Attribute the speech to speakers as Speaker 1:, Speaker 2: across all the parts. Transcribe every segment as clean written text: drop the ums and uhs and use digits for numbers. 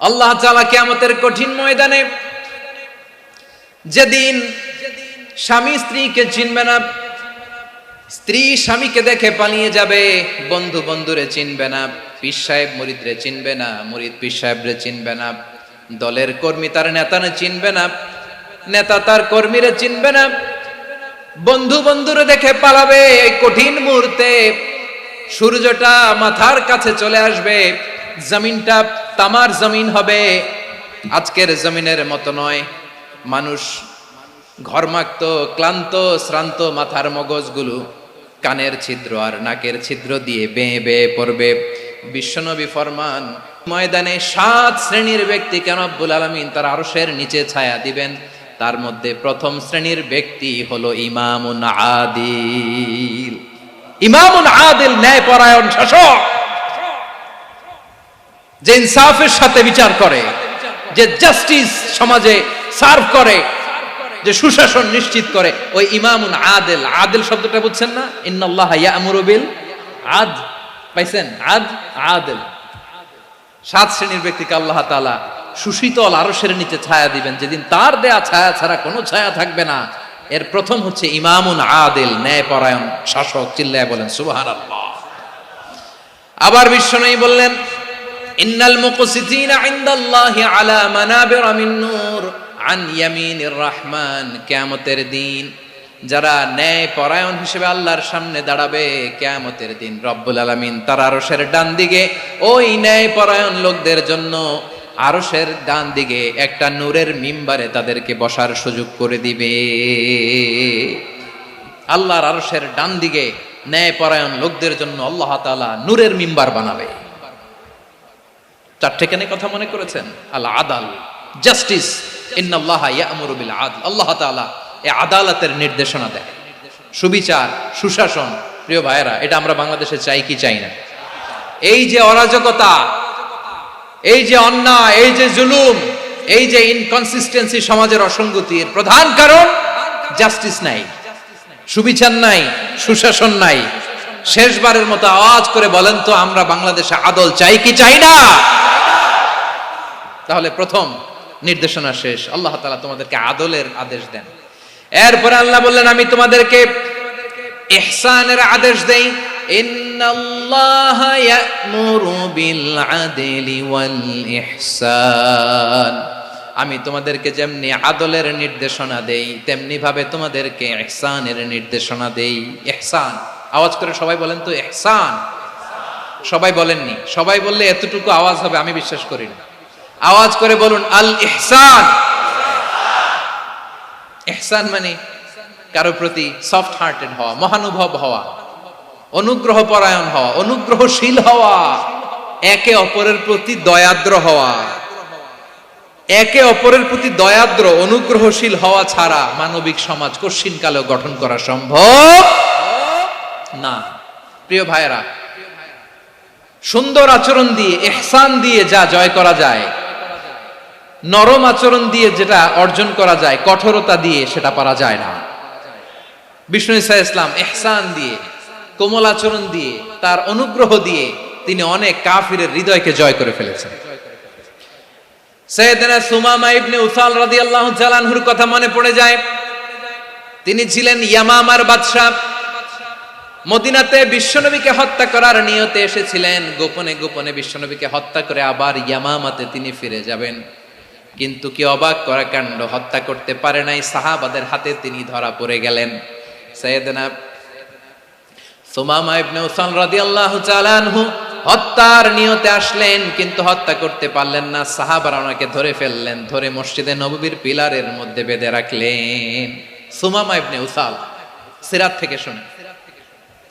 Speaker 1: আল্লাহ তাআলা কিয়ামতের কঠিন ময়দানে, যেদিন স্বামী স্ত্রীকে চিনবে না, স্ত্রী স্বামীকে দেখে পালিয়ে যাবে, বন্ধু বন্ধুরে চিনবে না, পীর সাহেব মুরিদরে চিনবে না, মুরিদ পীর সাহেবরে চিনবে না, দলের কর্মী তার নেতারে চিনবে না, নেতা তার কর্মীরে চিনবে না, বন্ধু বন্ধুরে দেখে পালাবে। এই কঠিন মুহূর্তে সূর্যটা মাথার কাছে চলে আসবে, জমিনটা তামার জমিন হবে, আজকের জমিনের মতো নয়। মানুষ ঘর্মাক্ত, ক্লান্ত, শ্রান্ত মাথার মগজগুলো কানের ছিদ্র আর নাকের ছিদ্র দিয়ে বেয়ে বেয়ে পড়বে। বিশ্বনবী ফরমান, ময়দানে 7 শ্রেণীর ব্যক্তিকে রব্বুল আলামিন তার আরশের নিচে ছায়া দিবেন। তার মধ্যে প্রথম শ্রেণীর ব্যক্তি হলো ইমামুন আদিল। ইমামুন আদিল, ন্যায়পরায়ণ শাসক, যে ইনসাফের সাথে বিচার করে, যে জাস্টিস সমাজে সার্ভ করে, যে সুশাসন নিশ্চিত করে, ওই ইমামুন আদিল। আদিল শব্দটা বুঝছেন না? ইন্নাল্লাহা ইয়া'মুরু বিল আদল, পাইছেন? আদিল। 7 শ্রেণীর ব্যক্তিকে আল্লাহ তাআলা সুশীতল আরশের নিচে ছায়া দিবেন, যেদিন তার দেয়া ছায়া ছাড়া কোনো ছায়া থাকবে না। এর প্রথম হচ্ছে ইমামুন আদিল, ন্যায়পরায়ণ শাসক। চিল্লায় বলেন সুবহানাল্লাহ। আবার বিশ্বনবী বললেন, ইন্নাল মুকসিতিনা ইনদাল্লাহি আলা মানাবিরা মিন নূর আন ইয়ামিনির রহমান। কিয়ামতের দিন যারা ন্যায়পরায়ণ হিসেবে আল্লাহর সামনে দাঁড়াবে, কিয়ামতের দিন রব্বুল আলামিন তার আরশের ডান দিকে ওই ন্যায়পরায়ণ লোকদের জন্য আরশের ডান দিকে একটা নূরের মিম্বারে তাদেরকে বসার সুযোগ করে দিবে। আল্লাহর আরশের ডান দিকে ন্যায়পরায়ণ লোকদের জন্য আল্লাহ তাআলা নূরের মিম্বার বানাবে। 4টেখানে কথা মনে করেছেন? আল আদাল, জাস্টিস। ইন্নাল্লাহা ইয়া'মুরু বিল আদল। আল্লাহ তাআলা এই আদালতের নির্দেশনা দেয়, সুবিচার, সুশাসন। প্রিয় ভাইয়েরা, এটা আমরা বাংলাদেশে চাই কি চাই না? এই যে অরাজকতা, এই যে অন্যায়, এই যে জুলুম, এই যে ইনকনসিস্টেন্সি, সমাজের অসঙ্গতির প্রধান কারণ জাস্টিস নাই, সুবিচার নাই, সুশাসন নাই। শেষবারের মতো আওয়াজ করে বলেন তো, আমরা বাংলাদেশে আদল চাই কি চাই না? তাহলে প্রথম নির্দেশনা শেষ। আল্লাহ তাআলা তোমাদেরকে আদলের আদেশ দেন। এরপরে আল্লাহ বললেন, আমি তোমাদেরকে ইহসানের আদেশ দেই। ইন্নাল্লাহা ইয়া'মুরু বিল আদলি ওয়াল ইহসান। আমি তোমাদেরকে যেমনি আদলের নির্দেশনা দেই, তেমনি ভাবে তোমাদেরকে ইহসানের নির্দেশনা দেই। ইহসান, আওয়াজ করে সবাই বলেন তো ইহসান। সবাই বলেননি, সবাই বললে এতটুকু আওয়াজ হবে আমি বিশ্বাস করি না। আওয়াজ করে বলুন আল ইহসান। ইহসান মানে কারো প্রতি সফট হার্টেড হওয়া, মহানুভব হওয়া, অনুগ্রহ পরায়ণ হওয়া, অনুগ্রহশীল হওয়া, একে অপরের প্রতি দয়াদ্র হওয়া। একে অপরের প্রতি দয়াদ্র, অনুগ্রহশীল হওয়া ছাড়া মানবিক সমাজ কশিনকালেও গঠন করা সম্ভব না। প্রিয় ভাইয়েরা, সুন্দর আচরণ দিয়ে, ইহসান দিয়ে যা জয় করা যায়, নরম আচরণ দিয়ে যেটা অর্জন করা যায়, কঠোরতা দিয়ে সেটা পারা যায় না। বিষ্ণু ঈসা ইসলাম ইহসান দিয়ে, কোমল আচরণ দিয়ে, তার অনুগ্রহ দিয়ে তিনি অনেক কাফিরের হৃদয়কে জয় করে ফেলেছেন। সাইয়েদনা সুমামা ইবনে উসাল রাদিয়াল্লাহু তাআলা আনহুর কথা মনে পড়ে যায়। তিনি ছিলেন ইয়ামামার বাদশা। মদিনাতে বিশ্বনবীকে হত্যা করার নিয়তে এসেছিলেন। গোপনে গোপনে বিশ্বনবীকে হত্যা করে আবার ইয়ামামাতে তিনি ফিরে যাবেন। কিন্তু কি অবাক করা কাণ্ড, হত্যা করতে পারে নাই, সাহাবাদের হাতে তিনি ধরা পড়ে গেলেন। সাইয়েদনা সুমামা ইবনে উসাল রাদিয়াল্লাহু তাআলা আনহু হত্যার নিয়তে আসলেন, কিন্তু হত্যা করতে পারলেন না। সাহাবারা ওনাকে ধরে ফেললেন, ধরে মসজিদে নববীর পিলারের মধ্যে বেঁধে রাখলেন। সুমামা ইবনে উসাল, সিরাত থেকে শুনে,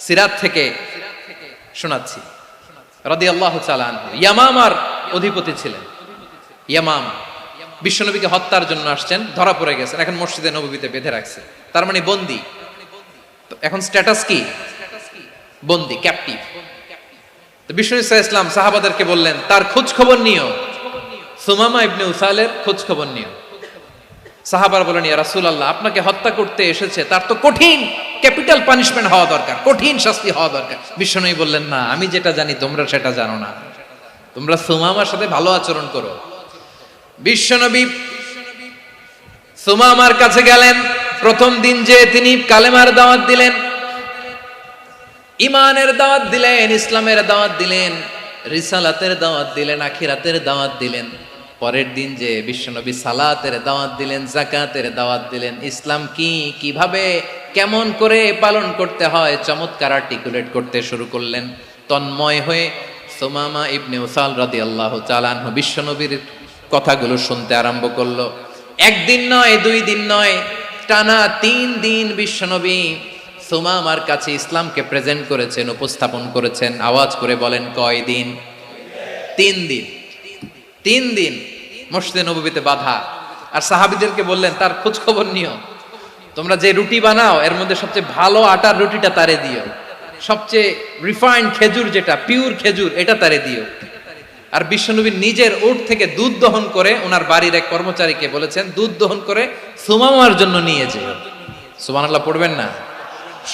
Speaker 1: সিরাত থেকে শোনাচ্ছি, রাদিয়াল্লাহু তাআলা আনহু ইয়ামামার অধিপতি ছিলেন। ইয়ামামা বিশ্বনবীকে হত্যার জন্য আসছেন, ধরা পড়ে গেছেন, এখন মসজিদে নববীতে বেঁধে রাখছে, তার মানে বন্দী। এখন স্ট্যাটাস কি? বন্দী, ক্যাপটিভ। তো বিষ্ণু ঈসা ইসলাম সাহাবাদেরকে বললেন, তার খোঁজ খবর নিও, সুমামা ইবনে উসালের খোঁজ খবর নিও। সাহাবারা বলেন, ইয়া রাসূলুল্লাহ, আপনাকে হত্যা করতে এসেছে, তার তো কঠিন ক্যাপিটাল পানিশমেন্ট হওয়া দরকার, কঠিন শাস্তি হওয়া দরকার। বিশ্বনবী বললেন, না, আমি যেটা জানি তোমরা সেটা জানো না। তোমরা সুমামার সাথে ভালো আচরণ করো, বিশ্বনবী সুমামার কাছে গেলেন। প্রথম দিন যে তিনি কালেমার দাওয়াত দিলেন, ইমানের দাওয়াত দিলেন, ইসলামের দাওয়াত দিলেন, রিসালাতের দাওয়াত দিলেন, আখিরাতের দাওয়াত দিলেন। পরের দিন যে বিশ্বনবী সালাতের দাওয়াত দিলেন, যাকাতের দাওয়াত দিলেন, ইসলাম কি, কিভাবে, কেমন করে পালন করতে হয় চমৎকার আর্টিকুলেট করতে শুরু করলেন। তন্ময় হয়ে সুমামা ইবনে উসাল রাদিয়াল্লাহু তাআলা আনহু বিশ্বনবীর কথাগুলো শুনতে আরম্ভ করলো। একদিন নয়, 2 দিন নয়, টানা 3 দিন বিশ্বনবী সুমামার কাছে ইসলামকে প্রেজেন্ট করেছেন, উপস্থাপন করেছেন। আওয়াজ করে বলেন, কয় দিন? 3 দিন। 3 দিন মসজিদে নববীতে বাধা। আর সাহাবীদেরকে বললেন, তার খোঁজ খবর নিও, তোমরা যে রুটি বানাও এর মধ্যে সবচেয়ে ভালো আটার রুটিটা তারে দিও, সবচেয়ে রিফাইন্ড খেজুর, যেটা পিওর খেজুর, এটা তারে দিও। আর বিশ্বনবী নিজের উট থেকে দুধ দহন করে ওনার বাড়ির এক কর্মচারীকে বলেছেন, দুধ দহন করে সুমামার জন্য নিয়ে যেও। সুবহানাল্লাহ পড়বেন না?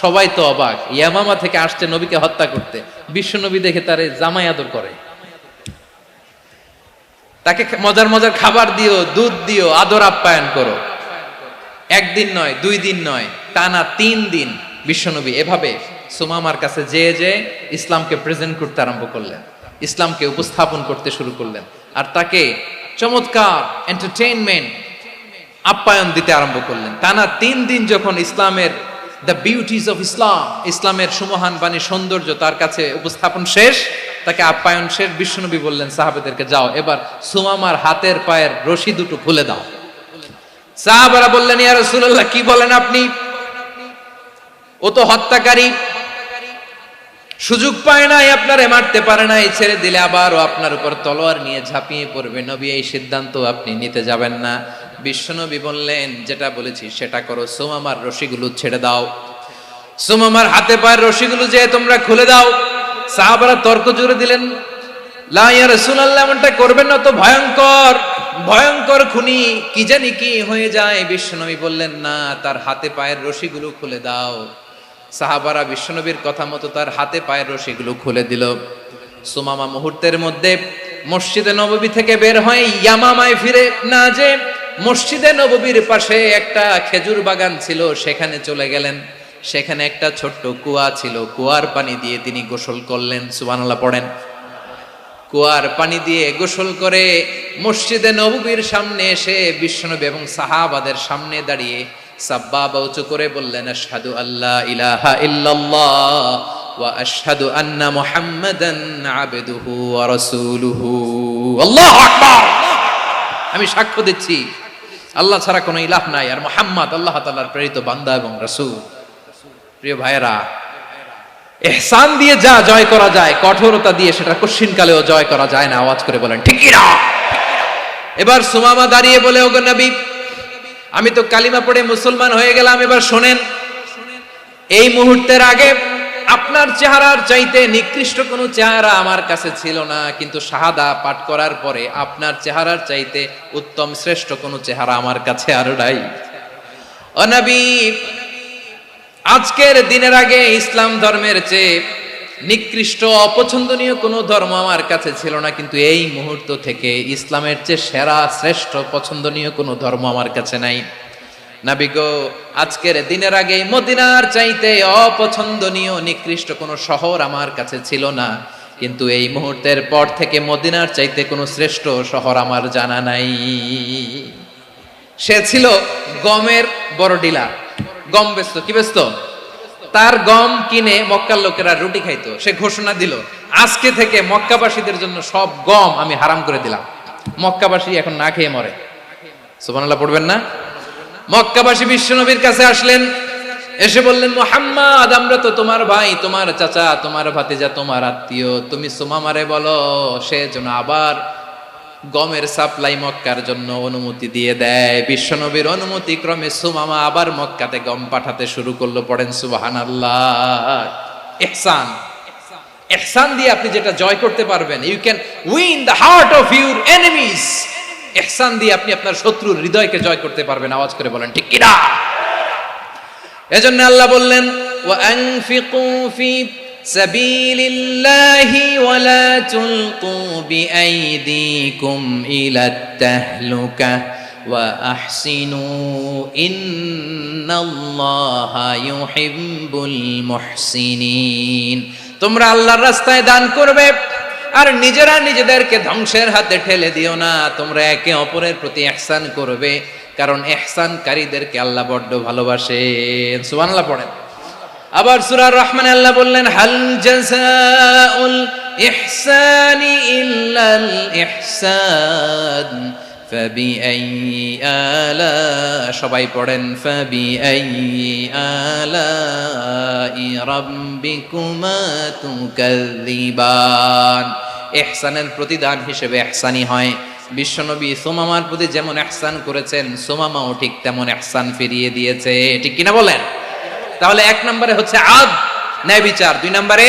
Speaker 1: সবাই তো অবাক, ইয়ামামা থেকে আসছে নবীকে হত্যা করতে, বিশ্বনবী দেখে তারে জামাই আদর করে, তাকে মজার মজার খাবার দিও, দুধ দিও, আদর আপ্যায়ন করো। একদিন নয়, 2 দিন নয়, টানা 3 দিন বিশ্বনবী এভাবে সুমামার কাছে যেয়ে ইসলামকে প্রেজেন্ট করতে আরম্ভ করলেন, ইসলামকে উপস্থাপন করতে শুরু করলেন। আর তাকে চমৎকার এন্টারটেইনমেন্ট, আপ্যায়ন দিতে আরম্ভ করলেন। টানা 3 দিন যখন ইসলামের দ্য বিউটিজ অফ ইসলাম, ইসলামের সুমহান বাণী, সৌন্দর্য তার কাছে উপস্থাপন শেষ, তাকে আপ্যায়ন শেষ, বিশ্বনবী বললেন সাহাবাদেরকে, যাও এবার সুমামার হাতের পায়ের রশি দুটো খুলে দাও। সাহাবারা বললেন, ইয়া রাসূলুল্লাহ, কি বলেন আপনি? ও তো হত্যাকারী, সুযোগ পায় নাই, আপনারে মারতে পারে নাই, ছেড়ে দিলে আবার ও আপনার উপর তলোয়ার নিয়ে ঝাঁপিয়ে পড়বে। নবী, এই সিদ্ধান্ত আপনি নিতে যাবেন না। বিশ্বনবী বললেন, যেটা বলেছি সেটা করো, সুমামার রশিগুলো ছেড়ে দাও, সুমামার হাতে পায়ের রশিগুলো যে তোমরা খুলে দাও। সাহাবারা তর্ক জুড়ে দিলেন, লা ইয়া রাসূলুল্লাহ, এমনটা করবেন না, তো ভয়ঙ্কর, ভয়ঙ্কর খুনি, কি জানি কি হয়ে যায়। বিশ্বনবী বললেন, না, তার হাতে পায়ের রশিগুলো খুলে দাও। সাহাবারা বিশ্বনবীর কথা মতো তার হাতে পায়ের রশিগুলো খুলে দিল। সুমামা মুহূর্তের মধ্যে মসজিদে নববী থেকে বের হয়ে ইয়ামামায় ফিরে না যে মসজিদে নববীর পাশে একটা খেজুর বাগান ছিল, সেখানে চলে গেলেন। সেখানে একটা ছোট্ট কুয়া ছিল, কুয়ার পানি দিয়ে তিনি গোসল করলেন। সুবহানাল্লাহ পড়েন। কুয়ার পানি দিয়ে গোসল করে মসজিদে নববীর সামনে এসে বিশ্বনবী এবং সাহাবাদের সামনে দাঁড়িয়ে সাব্বাবা উঁচু করে বললেন, আশহাদু আল্লা ইলাহা ইল্লাল্লাহ ওয়া আশহাদু আন্না মুহাম্মাদান আবদুহু ওয়া রাসূলুহু। আল্লাহু আকবার। আমি সাক্ষ্য দিচ্ছি আল্লাহ ছাড়া কোনো ইলাহ নাই, আর মুহাম্মদ আল্লাহ তাআলার প্রেরিত বান্দা এবং রাসূল। প্রিয় ভাইয়েরা, ইহসান দিয়ে যা জয় করা যায়, কঠোরতা দিয়ে সেটা কঠিনকালেও জয় করা যায় না। আওয়াজ করে বলেন, ঠিক কি না? এবার সুমামা দাঁড়িয়ে বলে, ওগো নবী, আমি তো কালিমা পড়ে মুসলমান হয়ে গেলাম, এবার শোনেন, এই মুহূর্তের আগে আপনার চেহারার চাইতে নিকৃষ্ট কোনো চেহারা আমার কাছে ছিল না, কিন্তু শাহাদা পাঠ করার পরে আপনার চেহারার চাইতে উত্তম শ্রেষ্ঠ কোনো চেহারা আমার কাছে আর নাই। ও নবী, আজকের দিনের আগে ইসলাম ধর্মের চেয়ে নিকৃষ্ট অপছন্দনীয় কোনো ধর্ম আমার কাছে ছিল না, কিন্তু এই মুহূর্ত থেকে ইসলামের চেয়ে সেরা শ্রেষ্ঠ পছন্দনীয় কোনো ধর্ম আমার কাছে নাই। নবী গো, আজকের দিনের আগে মদিনার চাইতে অপছন্দনীয় নিকৃষ্ট কোনো শহর আমার কাছে ছিল না, কিন্তু এই মুহূর্তের পর থেকে মদিনার চাইতে কোনো শ্রেষ্ঠ শহর আমার জানা নাই। সে ছিল গমের বড় ডিলার, গম বেচত। কি বেচত? তার গম কিনে মক্কার লোকেরা রুটি খাইতো। সে ঘোষণা দিল, আজকে থেকে মক্কাবাসীদের জন্য সব গম আমি হারাম করে দিলাম, মক্কাবাসী এখন না খেয়ে মরে। সুবহানাল্লাহ পড়বেন না? মক্কাবাসী বিশ্বনবীর কাছে আসলেন, এসে বললেন, মুহাম্মদ, আমরা তো তোমার ভাই, তোমার চাচা, তোমার ভাতিজা, তোমার আত্মীয়, তুমি সুমামারে বলো সে যেন আবার গমের সাপ্লাই মক্কার জন্য অনুমতি দিয়ে দেয়। বিশ্বনবীর অনুমতি ক্রমে সুমামা আবার মক্কাতে গম পাঠাতে শুরু করলো। পড়েন সুবহানাল্লাহ। ইহসান, ইহসান দিয়ে আপনি যেটা জয় করতে পারবেন, you can win the heart of your enemies. ইহসান দিয়ে আপনি আপনার শত্রুর হৃদয়কে জয় করতে পারবেন। আওয়াজ করে বলেন, ঠিক কি না? এজন্য আল্লাহ বললেন, ওয়া আনফিকু ফি সাবিলিল্লাহি ওয়ালা তুলকু বিআইদিকুম ইলাত তাহলুকা ওয়া আহসিনু ইন্নাল্লাহা ইউহিব্বুল মুহসিনিন। তোমরা আল্লাহর রাস্তায় দান করবে আর নিজেরা নিজেদেরকে ধ্বংসের হাতে ঠেলে দিও না। তোমরা একে অপরের প্রতি ইহসান করবে, কারণ ইহসানকারীদেরকে আল্লাহ বড্ড ভালোবাসেন। সুবহানাল্লাহ পড়েন। আবার সূরা রহমানে আল্লাহ বললেন, হাল জাযাউল ইহসানি ইল্লাল ইহসান ফাবিআইয়ি আলা, সবাই পড়েন, ফাবিআইয়ি আলাই রাব্বিকুমা তুকাযযিবান। ইহসানের প্রতিদান হিসেবে ইহসানি হয়। বিশ্বনবী সুমামার প্রতি যেমন ইহসান করেছেন, সুমামাও ঠিক তেমন ইহসান ফিরিয়ে দিয়েছে। ঠিক কিনা বলেন? তাহলে এক নম্বরে হচ্ছে আদ, ন্যায় বিচার। দুই নম্বরে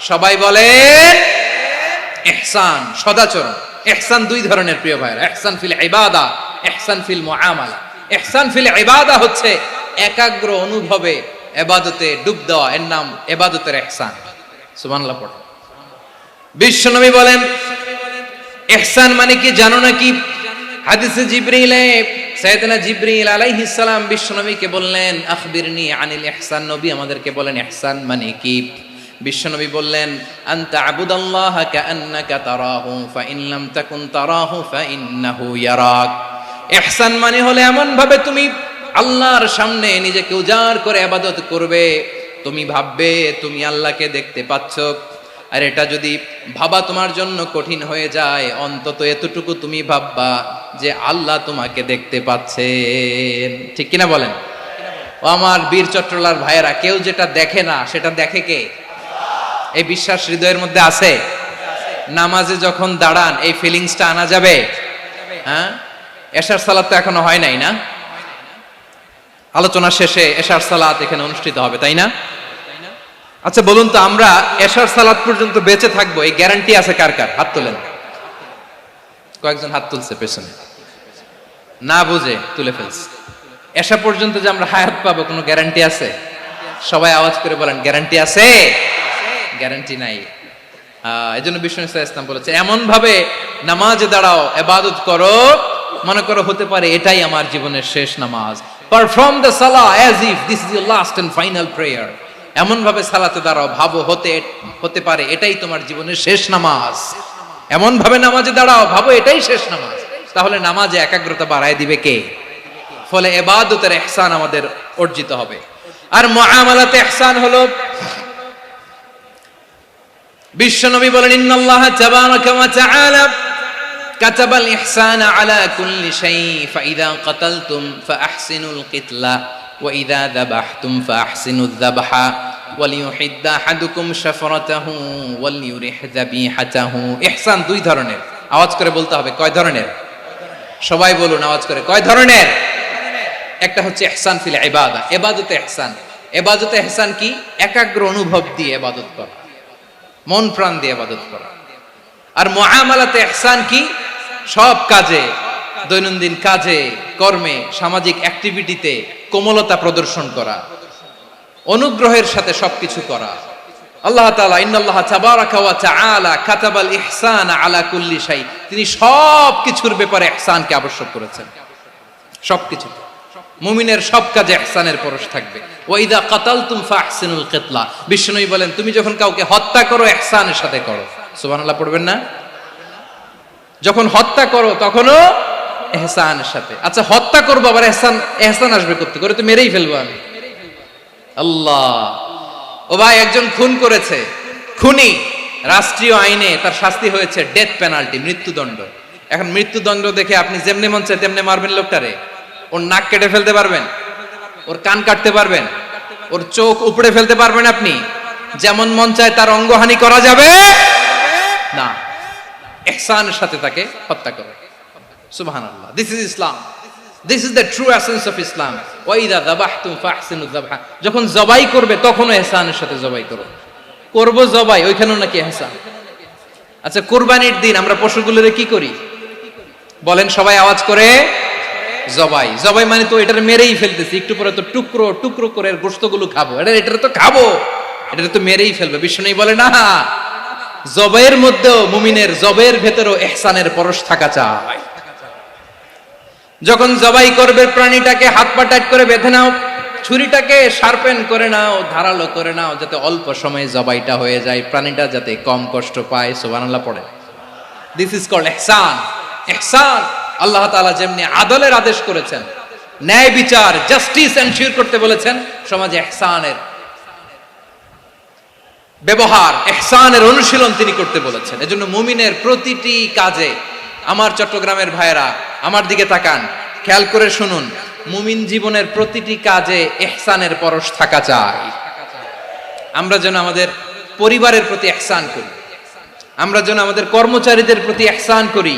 Speaker 1: সবাই বলে ইহসান, সদাচরণ। ইহসান দুই ধরনের প্রিয় ভাইরা, ইহসান ফিল ইবাদা, ইহসান ফিল মুআমালা। ইহসান ফিল ইবাদা হচ্ছে একাগ্র অনুভবে ইবাদতে ডুব দেওয়া, এর নাম ইবাদতের ইহসান। সুবহানাল্লাহ পড়ো। বিশ্বনবী বলেন ইহসান মানে কি জানো নাকি? হাদিসে জিবরিলে সাইয়েদনা জিবরিল আলাইহিস সালাম বিশ্বনবীকে বললেন, আখবিরনি আনিল ইহসান। নবী আমাদেরকে বলেন ইহসান মানে কি? বিশ্বনবী বললেন, আনতা আবুদাল্লাহা কাআন্নাকা তারাহু ফাইন লাম তাকুন তারাহু ফাইন্নাহু ইয়ারাক। ইহসান মানে হলো এমন ভাবে তুমি আল্লাহর সামনে নিজেকে উজাড় করে ইবাদত করবে, তুমি ভাববে তুমি আল্লাহকে দেখতে পাচ্ছ। আর এটা যদি ভাবা তোমার জন্য কঠিন হয়ে যায়, অন্তত এতটুকু তুমি ভাববা যে আল্লাহ তোমাকে দেখতে পাচ্ছেন। ঠিক কিনা বলেন? ও আমার বীর চট্টলার ভাইয়েরা, কেউ যেটা দেখে না সেটা দেখে কে? এই বিশ্বাস হৃদয়ের মধ্যে আছে? নামাজে যখন দাঁড়ান এই ফিলিংসটা আনা যাবে? হ্যাঁ, এশার সালাত তো এখনো হয় নাই না? আলোচনা শেষে এশার সালাত এখানে অনুষ্ঠিত হবে, তাই না? আচ্ছা বলুন তো, আমরা এশার সালাত পর্যন্ত বেঁচে থাকবো এই গ্যারান্টি আছে কার কার? হাত তোলেন। কয়েকজন হাত তুলছে পেছনে, না বুঝে তুলে ফেলছে। এশা পর্যন্ত যে আমরা হায়াত পাবো কোনো গ্যারান্টি আছে? সবাই আওয়াজ করে বলেন, গ্যারান্টি আছে? গ্যারান্টি নাই। এই জন্য বিষ্ণু ইসলাম বলেছে, এমন ভাবে নামাজে দাঁড়াও, ইবাদত করো, মনে করো হতে পারে এটাই আমার জীবনের শেষ নামাজ। পারফর্ম দ্য সালাহ as if this is your last and final prayer. এমন ভাবে সালাতে দাঁড়াও, ভাবো হতে পারে এটাই তোমার জীবনের শেষ নামাজ। এমন ভাবে নামাজে দাঁড়াও, ভাবো এটাই শেষ নামাজ। তাহলে নামাজে একাগ্রতা বাড়ায় দিবে কে? ফলে ইবাদতের ইহসান আমাদের অর্জিত হবে। আর মুআমালাতে ইহসান হলো, বিশ্বনবী বলেন, ইন্নাল্লাহা তাবারাকা ওয়া তাআলা কাতাবাল ইহসানা আলা কুল্লি শাই ফাইদা কাতালতুম ফাআহসিনুল কিতলা ওয়া ইযা যাবাহতুম ফাআহসিনুয যাবহা ওয়ালিয়ুহিদ্দা আহাদুকুম শাফরাতাহু ওয়ালিয়ুরিহ যাবিহাতাহু। ইহসান দুই ধরনের। আওয়াজ করে বলতে হবে, কয় ধরনের? সবাই বলুন আওয়াজ করে, কয় ধরনের? একটা হচ্ছে ইহসান ফিল ইবাদা, ইবাদতে ইহসান। ইবাদতে ইহসান কি? একাগ্র অনুভব দিয়ে ইবাদত করা, মন প্রাণ দিয়ে ইবাদত করা। আর মুআমালাতে ইহসান কি? সব কাজে, দৈনন্দিন কাজে, কর্মে, সামাজিক অ্যাক্টিভিটিতে কোমলতা প্রদর্শন করা, অনুগ্রহের সাথে সবকিছু করা। আল্লাহ তাআলা ইন্নাল্লাহা তাবারাকা ওয়া তাআলা কাতাবাল ইহসানা আলা কুল্লি শাই, তিনি সব কিছুর ব্যাপারে ইহসানকে আবশ্যক করেছেন। সবকিছু, মুমিনের সব কাজে ইহসানের পরশ থাকবে। ওয়া ইযা কাতালতুম ফাহসিনুল কিতলা, বিষ্ণুই বলেন তুমি যখন কাউকে হত্যা করো ইহসানের সাথে করো। সুবহানাল্লাহ পড়বেন না? যখন হত্যা করো তখনও ইহসানের সাথে। আচ্ছা হত্যা করবো আবার ইহসান আসবে করতে করে, তো মেরেই ফেলবো আমি। আল্লাহ, ও ভাই একজন খুন করেছে, খুনি, রাষ্ট্রীয় আইনে তার শাস্তি হয়েছে ডেথ পেনাল্টি, মৃত্যুদণ্ড। এখন মৃত্যুদণ্ড দেখে আপনি যেমনে মন চায় তেমনে মারবেন লোকটারে? ওর নাক কেটে ফেলতে পারবেন? ওর কান কাটতে পারবেন? ওর চোখ উপড়ে ফেলতে পারবেন আপনি? যেমন মন চায় তার অঙ্গহানি করা যাবে না। ইহসানের সাথে তাকে হত্যা করো। সুবহানাল্লাহ, this is Islam, this is the true essence of Islam. ওয়া ইযা যাবাহতুম ফাহসিনুয যাবহা, যখন জবাই করবে তখনও ইহসানের সাথে জবাই করো। করব জবাই, ওইখানেও নাকি ইহসান। আচ্ছা কুরবানির দিন আমরা পশুগুলোরে কি করি বলেন সবাই আওয়াজ করে? জবাই। জবাই মানে তো এটার মেরেই ফেলতেছি, একটু পরে তো টুকরো টুকরো করে গোশতগুলো খাবো, এটার তো খাবো। এটা তো মেরেই ফেলবে। বিষ্ণু বলে না, জবের মধ্যেও মুমিনের জবের ভেতরেও ইহসানের পরশ থাকা চাই। যখন জবাই করবে প্রাণীটাকে হাত পা টাইট করে বেঁধে নাও, ছুরিটাকে শার্পেন করে নাও, ধারালো করে নাও, যাতে অল্প সময়ে জবাইটা হয়ে যায়, প্রাণীটা যাতে কম কষ্ট পায়। সুবহানাল্লাহ পড়ে। দিস ইজ কল্ড ইহসান। ইহসান আল্লাহ তাআলা যেমনি আদলের আদেশ করেছেন, ন্যায় বিচার জাস্টিস এনশিওর করতে বলেছেন, সমাজে ইহসানের ব্যবহার, ইহসানের অনুশীলন তিনি করতে বলেছেন। এজন্য মুমিনের প্রতিটি কাজে, আমার চট্টগ্রামের ভাইয়েরা আমার দিকে তাকান, খেয়াল করে শুনুন, মুমিন জীবনের প্রতিটি কাজে ইহসানের পরশ থাকা চাই। আমরা যেন আমাদের পরিবারের প্রতি ইহসান করি, আমরা যেন আমাদের কর্মচারীদের প্রতি ইহসান করি,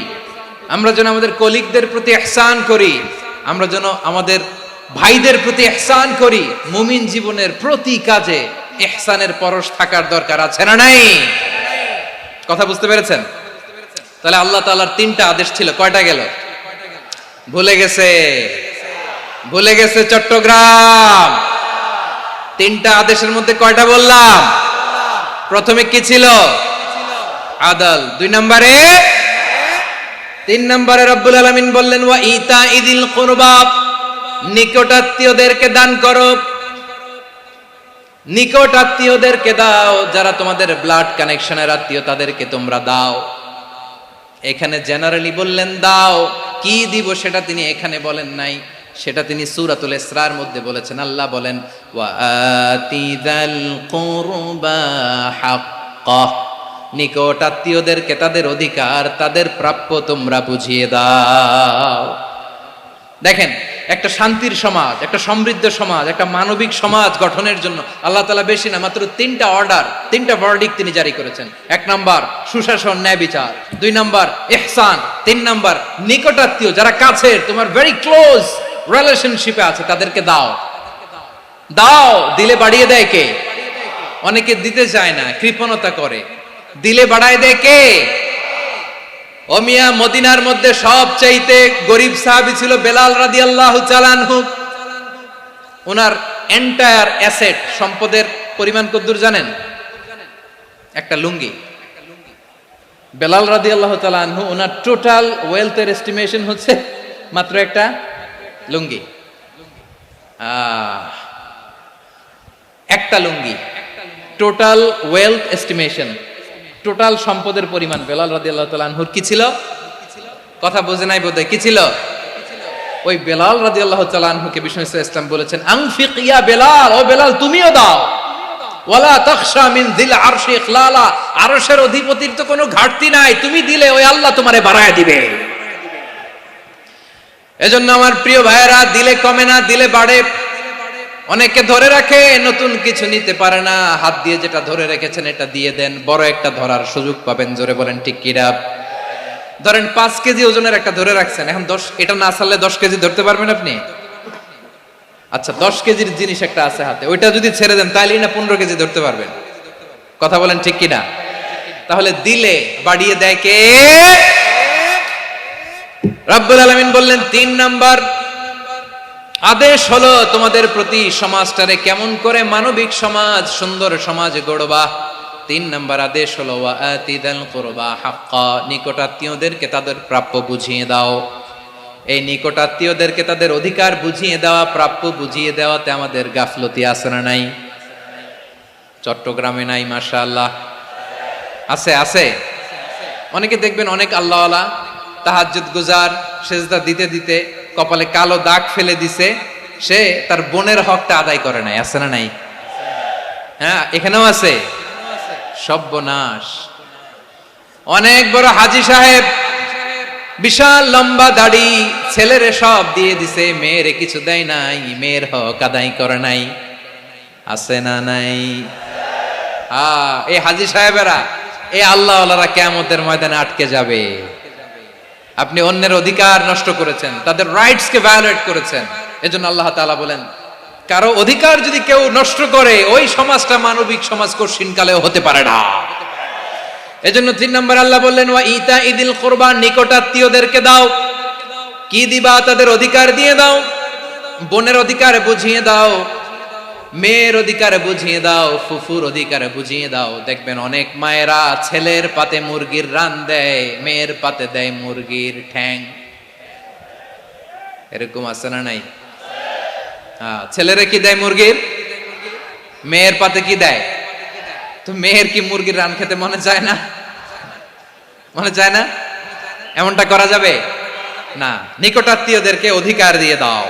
Speaker 1: আমরা যেন আমাদের কলিগদের প্রতি ইহসান করি, আমরা যেন আমাদের ভাইদের প্রতি ইহসান করি। মুমিন জীবনের প্রতি কাজে ইহসানের পরশ থাকার দরকার আছে না নাই? কথা বুঝতে পেরেছেন? তাহলে আল্লাহ তাআলার তিনটা আদেশ ছিল, কয়টা গেল? ভুলে গেছে, ভুলে গেছে চট্টগ্রাম। তিনটা আদেশের মধ্যে কয়টা বললাম? প্রথমে কি ছিল? আদল। 2 নম্বরে, 3 নম্বরে রব্বুল আলামিন বললেন ওয়া ইতাইদিল কুরবা, নিকটাত্মীয়দেরকে দান করো, নিকট আত্মীয়দেরকে দাও, যারা তোমাদের ব্লাড কানেকশনের আত্মীয় তাদেরকে তোমরা দাও। এখানে জেনারেলি বললেন দাও, কি দিব সেটা তিনি এখানে বলেন নাই, সেটা তিনি সূরাতুল ইসরার মধ্যে বলেছেন। আল্লাহ বলেন ওয়া আতিদাল কুরবা হাক্কাহ, নিকট আত্মীয়দেরকে তাদের অধিকার, তাদের প্রাপ্য তোমরা বুঝিয়ে দাও। দেখেন, একটা শান্তির সমাজ, একটা সমৃদ্ধ সমাজ, একটা মানবিক সমাজ গঠনের জন্য আল্লাহ তাআলা বেশি না, মাত্র 3টা অর্ডার, 3টা ভার্ডিক্ট তিনি জারি করেছেন। 1 নাম্বার সুশাসন, ন্যায় বিচার। 2 নাম্বার ইহসান। 3 নাম্বার নিকটাত্মীয়, যারা কাছের, তোমার ভেরি ক্লোজ রিলেশনশিপে আছে, তাদেরকে দাও। দাও, দিলে বাড়িয়ে দেয় কে? অনেকে দিতে চায় না, কৃপণতা করে। দিলে বাড়ায় দেয় কে? ও মিয়া, মদিনার মধ্যে সবচাইতে গরিব সাহাবী ছিল বেলাল রাদিয়াল্লাহু তাআলা আনহু। ওনার এন্টায়ার অ্যাসেট, সম্পদের পরিমাণ কতদূর জানেন? একটা লুঙ্গি। বেলাল রাদিয়াল্লাহু তাআলা আনহু, ওনার টোটাল ওয়েলথের এস্টিমেশন হচ্ছে মাত্র একটা লুঙ্গি। একটা লুঙ্গি, টোটাল ওয়েলথ এস্টিমেশন, টোটাল সম্পদের পরিমাণ বেলাল রাদিয়াল্লাহু তাআলা আনহুর কি ছিল? কথা বুঝে নাই বোধহয়। কি ছিল? ওই বেলাল রাদিয়াল্লাহু তাআলা আনহুকে বিষ্ণু ইসলাম বলেছেন আনফিক ইয়া বেলাল, ও বেলাল তুমিও দাও। ওয়ালা তাখশা মিন যিল আরশি ইখলালা, আরশের অধিপতির তো কোনো ঘাটতি নাই, তুমি দিলে ওই আল্লাহ তোমারে বাড়ায় দিবে। এজন্য আমার প্রিয় ভাইয়েরা, দিলে কমে না, দিলে বাড়ে। অনেকে ধরে রাখে, নতুন কিছু নিতে পারে না, হাত দিয়ে যেটা ধরে রেখেছেন এটা দিয়ে দেন, বড় একটা ধরার সুযোগ পাবেন। জোরে বলেন ঠিক কিনা? ধরেন 5 কেজি ওজনের একটা ধরে রাখছেন, এখন 10, এটা না ছাড়লে 10 কেজি ধরতে পারবেন আপনি? আচ্ছা, 10 কেজির জিনিস একটা আছে হাতে, ওইটা যদি ছেড়ে দেন তাহলেই না 15 কেজি ধরতে পারবেন। কথা বলেন ঠিক কিনা? তাহলে দিলে বাড়িয়ে দেয় কে? রব্বুল আলামিন বললেন 3 নাম্বার আদেশ হলো তোমাদের প্রতি সমাজটারে কেমন করে মানবিক সমাজ, সুন্দর সমাজ গড়বা। 3 নাম্বার আদেশ হলো ওয়া আতিদাল কুরবা হাক্কা, নিকটাত্মীয়দেরকে তাদের প্রাপ্য বুঝিয়ে দাও। এই নিকটাত্মীয়দেরকে তাদের অধিকার বুঝিয়ে দেওয়া, প্রাপ্য বুঝিয়ে দেওয়াতে আমাদের গাফলতি আছে না নাই? চট্টগ্রামে নাই? মাশাআল্লাহ আছে, আছে। অনেকে দেখবেন অনেক আল্লাহওয়ালা তাহাজ্জুদ গুজার, সেজদা দিতে দিতে কপালে কালো দাগ ফেলে দিছে, সে তার বোনের হকটা আদায় করে নাই। আছে না নাই? হ্যাঁ, এখানেও আছে। সর্বনাশ। অনেক বড় হাজী সাহেব, বিশাল লম্বা দাড়ি, ছেলেরে সব দিয়ে দিছে, মেয়েরে কিছু দেয় নাই, মেয়ের হক আদায় করে নাই। আছে না নাই? এই হাজী সাহেবেরা, এই আল্লাহওয়ালারা কিয়ামতের ময়দানে আটকে যাবে। আপনি অন্যের অধিকার নষ্ট করেছেন, তাদের রাইটস কে ভায়োলেট করেছেন। এজন্য আল্লাহ তাআলা বলেন, কারো অধিকার যদি কেউ নষ্ট করে, ওই সমাজটা মানবিক সমাজ কঠিনকালেও হতে পারে না। এজন্য 3 নম্বর আল্লাহ বললেন ওয়া ইতাইদিল কুরবা, নিকটাত্মীয়দেরকে দাও। কি দিবা? তাদের অধিকার দিয়ে দাও, বোনের অধিকার বুঝিয়ে দাও, মেয়ের অধিকার বুঝিয়ে দাও, ফুফুর অধিকার বুঝিয়ে দাও। দেখবেন অনেক মায়েরা ছেলের পাতে মুরগির রান দেয়, মেয়ের পাতে দেয় মুরগির ঠ্যাং। এরকম আছে না নাই? ছেলেরা কি দেয় মুরগির, মেয়ের পাতে কি দেয়? তো মেয়ের কি মুরগির রান খেতে মনে চায় না? মনে চায় না? এমনটা করা যাবে না। নিকটাত্মীয়দেরকে অধিকার দিয়ে দাও,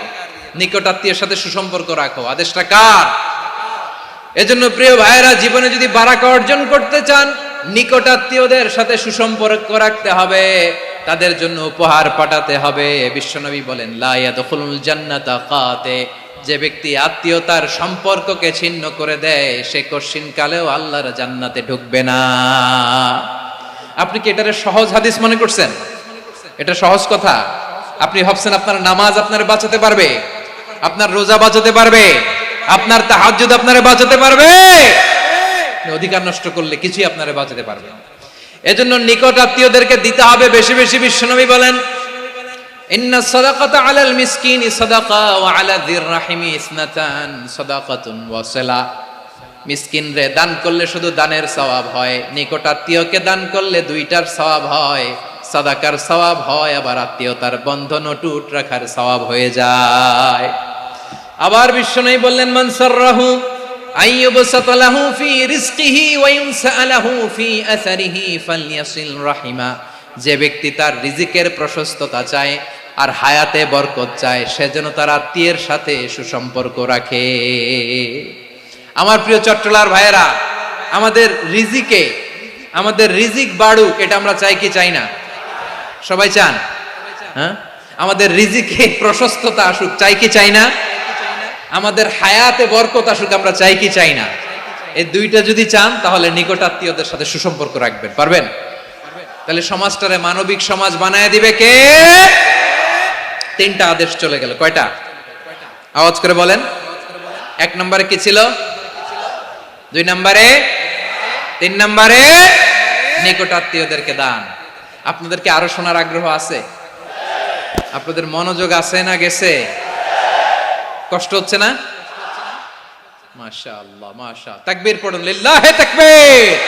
Speaker 1: নিকটাত্মীয়ের সাথে সুসম্পর্ক রাখো। আদেশটা কার? এজন্য প্রিয় ভাইয়েরা, জীবনে যদি বারাকা অর্জন করতে চান, নিকটাত্মীয়দের সাথে সুসম্পর্ক রাখতে হবে, তাদের জন্য উপহার পাঠাতে হবে। বিশ্বনবী বলেন, লা ইয়াদখুলুল জান্নাতা কাতে, যে ব্যক্তি আত্মীয়তার সম্পর্ককে ছিন্ন করে দেয়, সে কশিন কালেও আল্লাহর জান্নাতে ঢুকবে না। আপনি কি এটারে সহজ হাদিস মনে করছেন? এটা সহজ কথা? আপনি ভাবছেন আপনার নামাজ আপনার বাঁচাতে পারবে, আপনার রোজা বাঁচাতে পারবে, আপনার তাহাজ্জুদ আপনারে বাঁচাতে পারবে? অধিকার নষ্ট করলে কিছুই আপনারে বাঁচাতে পারবে না। এজন্য নিকট আত্মীয়দেরকে দিতে হবে বেশি বেশি। বিশ্বনবী বলেন, ইন্না সাদাকাতা আলাল মিসকিনি সাদাকা ওয়া আলা যির রাহিমি ইসনাতান সাদাকাতুন ওয়া সিলা। মিসকিনরে দান করলে শুধু দানের সওয়াব হয়, নিকট আত্মীয়কে দান করলে দুইটার সওয়াব হয়, সাদাকার সওয়াব হয়, আবার আত্মীয়তার বন্ধন অটুট রাখার সওয়াব হয়ে যায়। আবার বিশ্বনবী বললেন, মান সাররাহু আইয়ুবসাতা লাহু ফি রিজকিহি ওয়া ইউনসা লাহু ফি আসারিহি ফালইয়াসিল রাহিমা। যে ব্যক্তি তার রিজিকের প্রশস্ততা চায় আর হায়াতে বরকত চায়, সে যেন তার আত্মীয়ের সাথে সুসম্পর্ক রাখে। আমার প্রিয় চট্টলার ভাইয়েরা, আমাদের রিজিক বাড়ুক, এটা আমরা চাই কি চাই না? সবাই চান? হ্যাঁ, আমাদের রিজিকে প্রশস্ততা আসুক, চাই কি চাই না? আমাদের হায়াতে বরকত আসুক, আমরা চাই কি চাই না? এই দুইটা যদি চান, তাহলে নিকট আত্মীয়দের সাথে সুসম্পর্ক রাখবেন, পারবেন? তাহলে সমাজটারে মানবিক সমাজ বানায় দিবে কে? তিনটা আদেশ চলে গেল। কয়টা? আওয়াজ করে বলেন। 1 নম্বরে কি ছিল? 2 নম্বরে, 3 নম্বরে নিকট আত্মীয়দেরকে দান। আপনাদেরকে আরো শোনার আগ্রহ আছে? আপনাদের মনোযোগ আছে না গেছে? কষ্ট হচ্ছে না? মাশাআল্লাহ, মাশাআল্লাহ। তাকবীর পড়ুন, লিল্লাহি তাকবীর।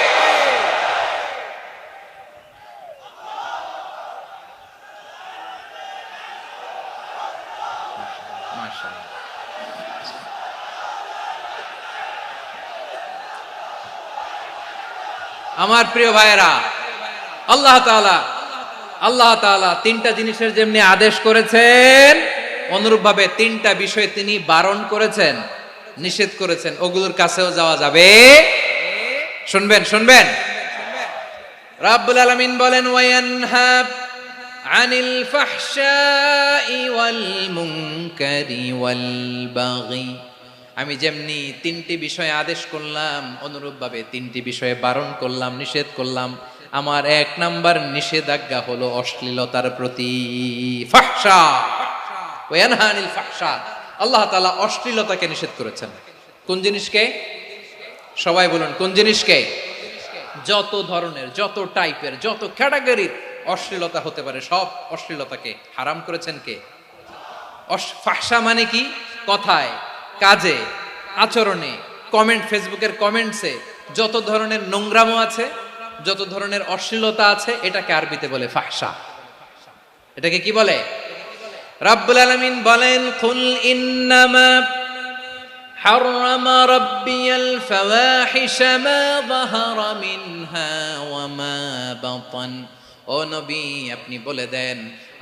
Speaker 1: আমার প্রিয় ভাইয়েরা, আল্লাহ তাআলা তিনটা জিনিসের যেমনি আদেশ করেছেন, অনুরূপভাবে তিনটা বিষয় তিনি বারণ করেছেন, নিষেধ করেছেন। ওগুলোর কাছেও যাওয়া যাবে। শুনবেন। রাব্বুল আলামিন বলেন, ওয়ায়ানহা আনিল ফাহশাই ওয়াল মুনকারি ওয়াল বাগি। আমি যেমনি তিনটি বিষয়ে আদেশ করলাম, অনুরূপভাবে তিনটি বিষয়ে বারণ করলাম, নিষেধ করলাম। আমার 1 নাম্বার নিষেধাজ্ঞা হলো অশ্লীলতার প্রতি। ফাহশা, ওয়ায়ানহা আনিল ফাহশা। আল্লাহ তাআলা অশ্লীলতাকে নিষেধ করেছেন। কোন জিনিসকে? সবাই বলুন, কোন জিনিসকে? যত ধরনের, যত টাইপের, যত ক্যাটাগরির অশ্লীলতা হতে পারে, সব অশ্লীলতাকে হারাম করেছেন কে? ফাহশা মানে কি? কথায়, কাজে, আচরণে, কমেন্ট, ফেসবুকের কমেন্টসে যত ধরনের নোংরামো আছে, যত ধরনের অশ্লীলতা আছে, এটাকে আরবিতে বলে ফাহশা। এটাকে কি বলে? রাব্বুল আলামিন বলেন, কুল ইন্নামা হারামা রাব্বিয়াল ফাওয়াহিশা মা যাহারা মিনহা ওয়া মা বাতান। ও নবী, আপনি বলে দেন,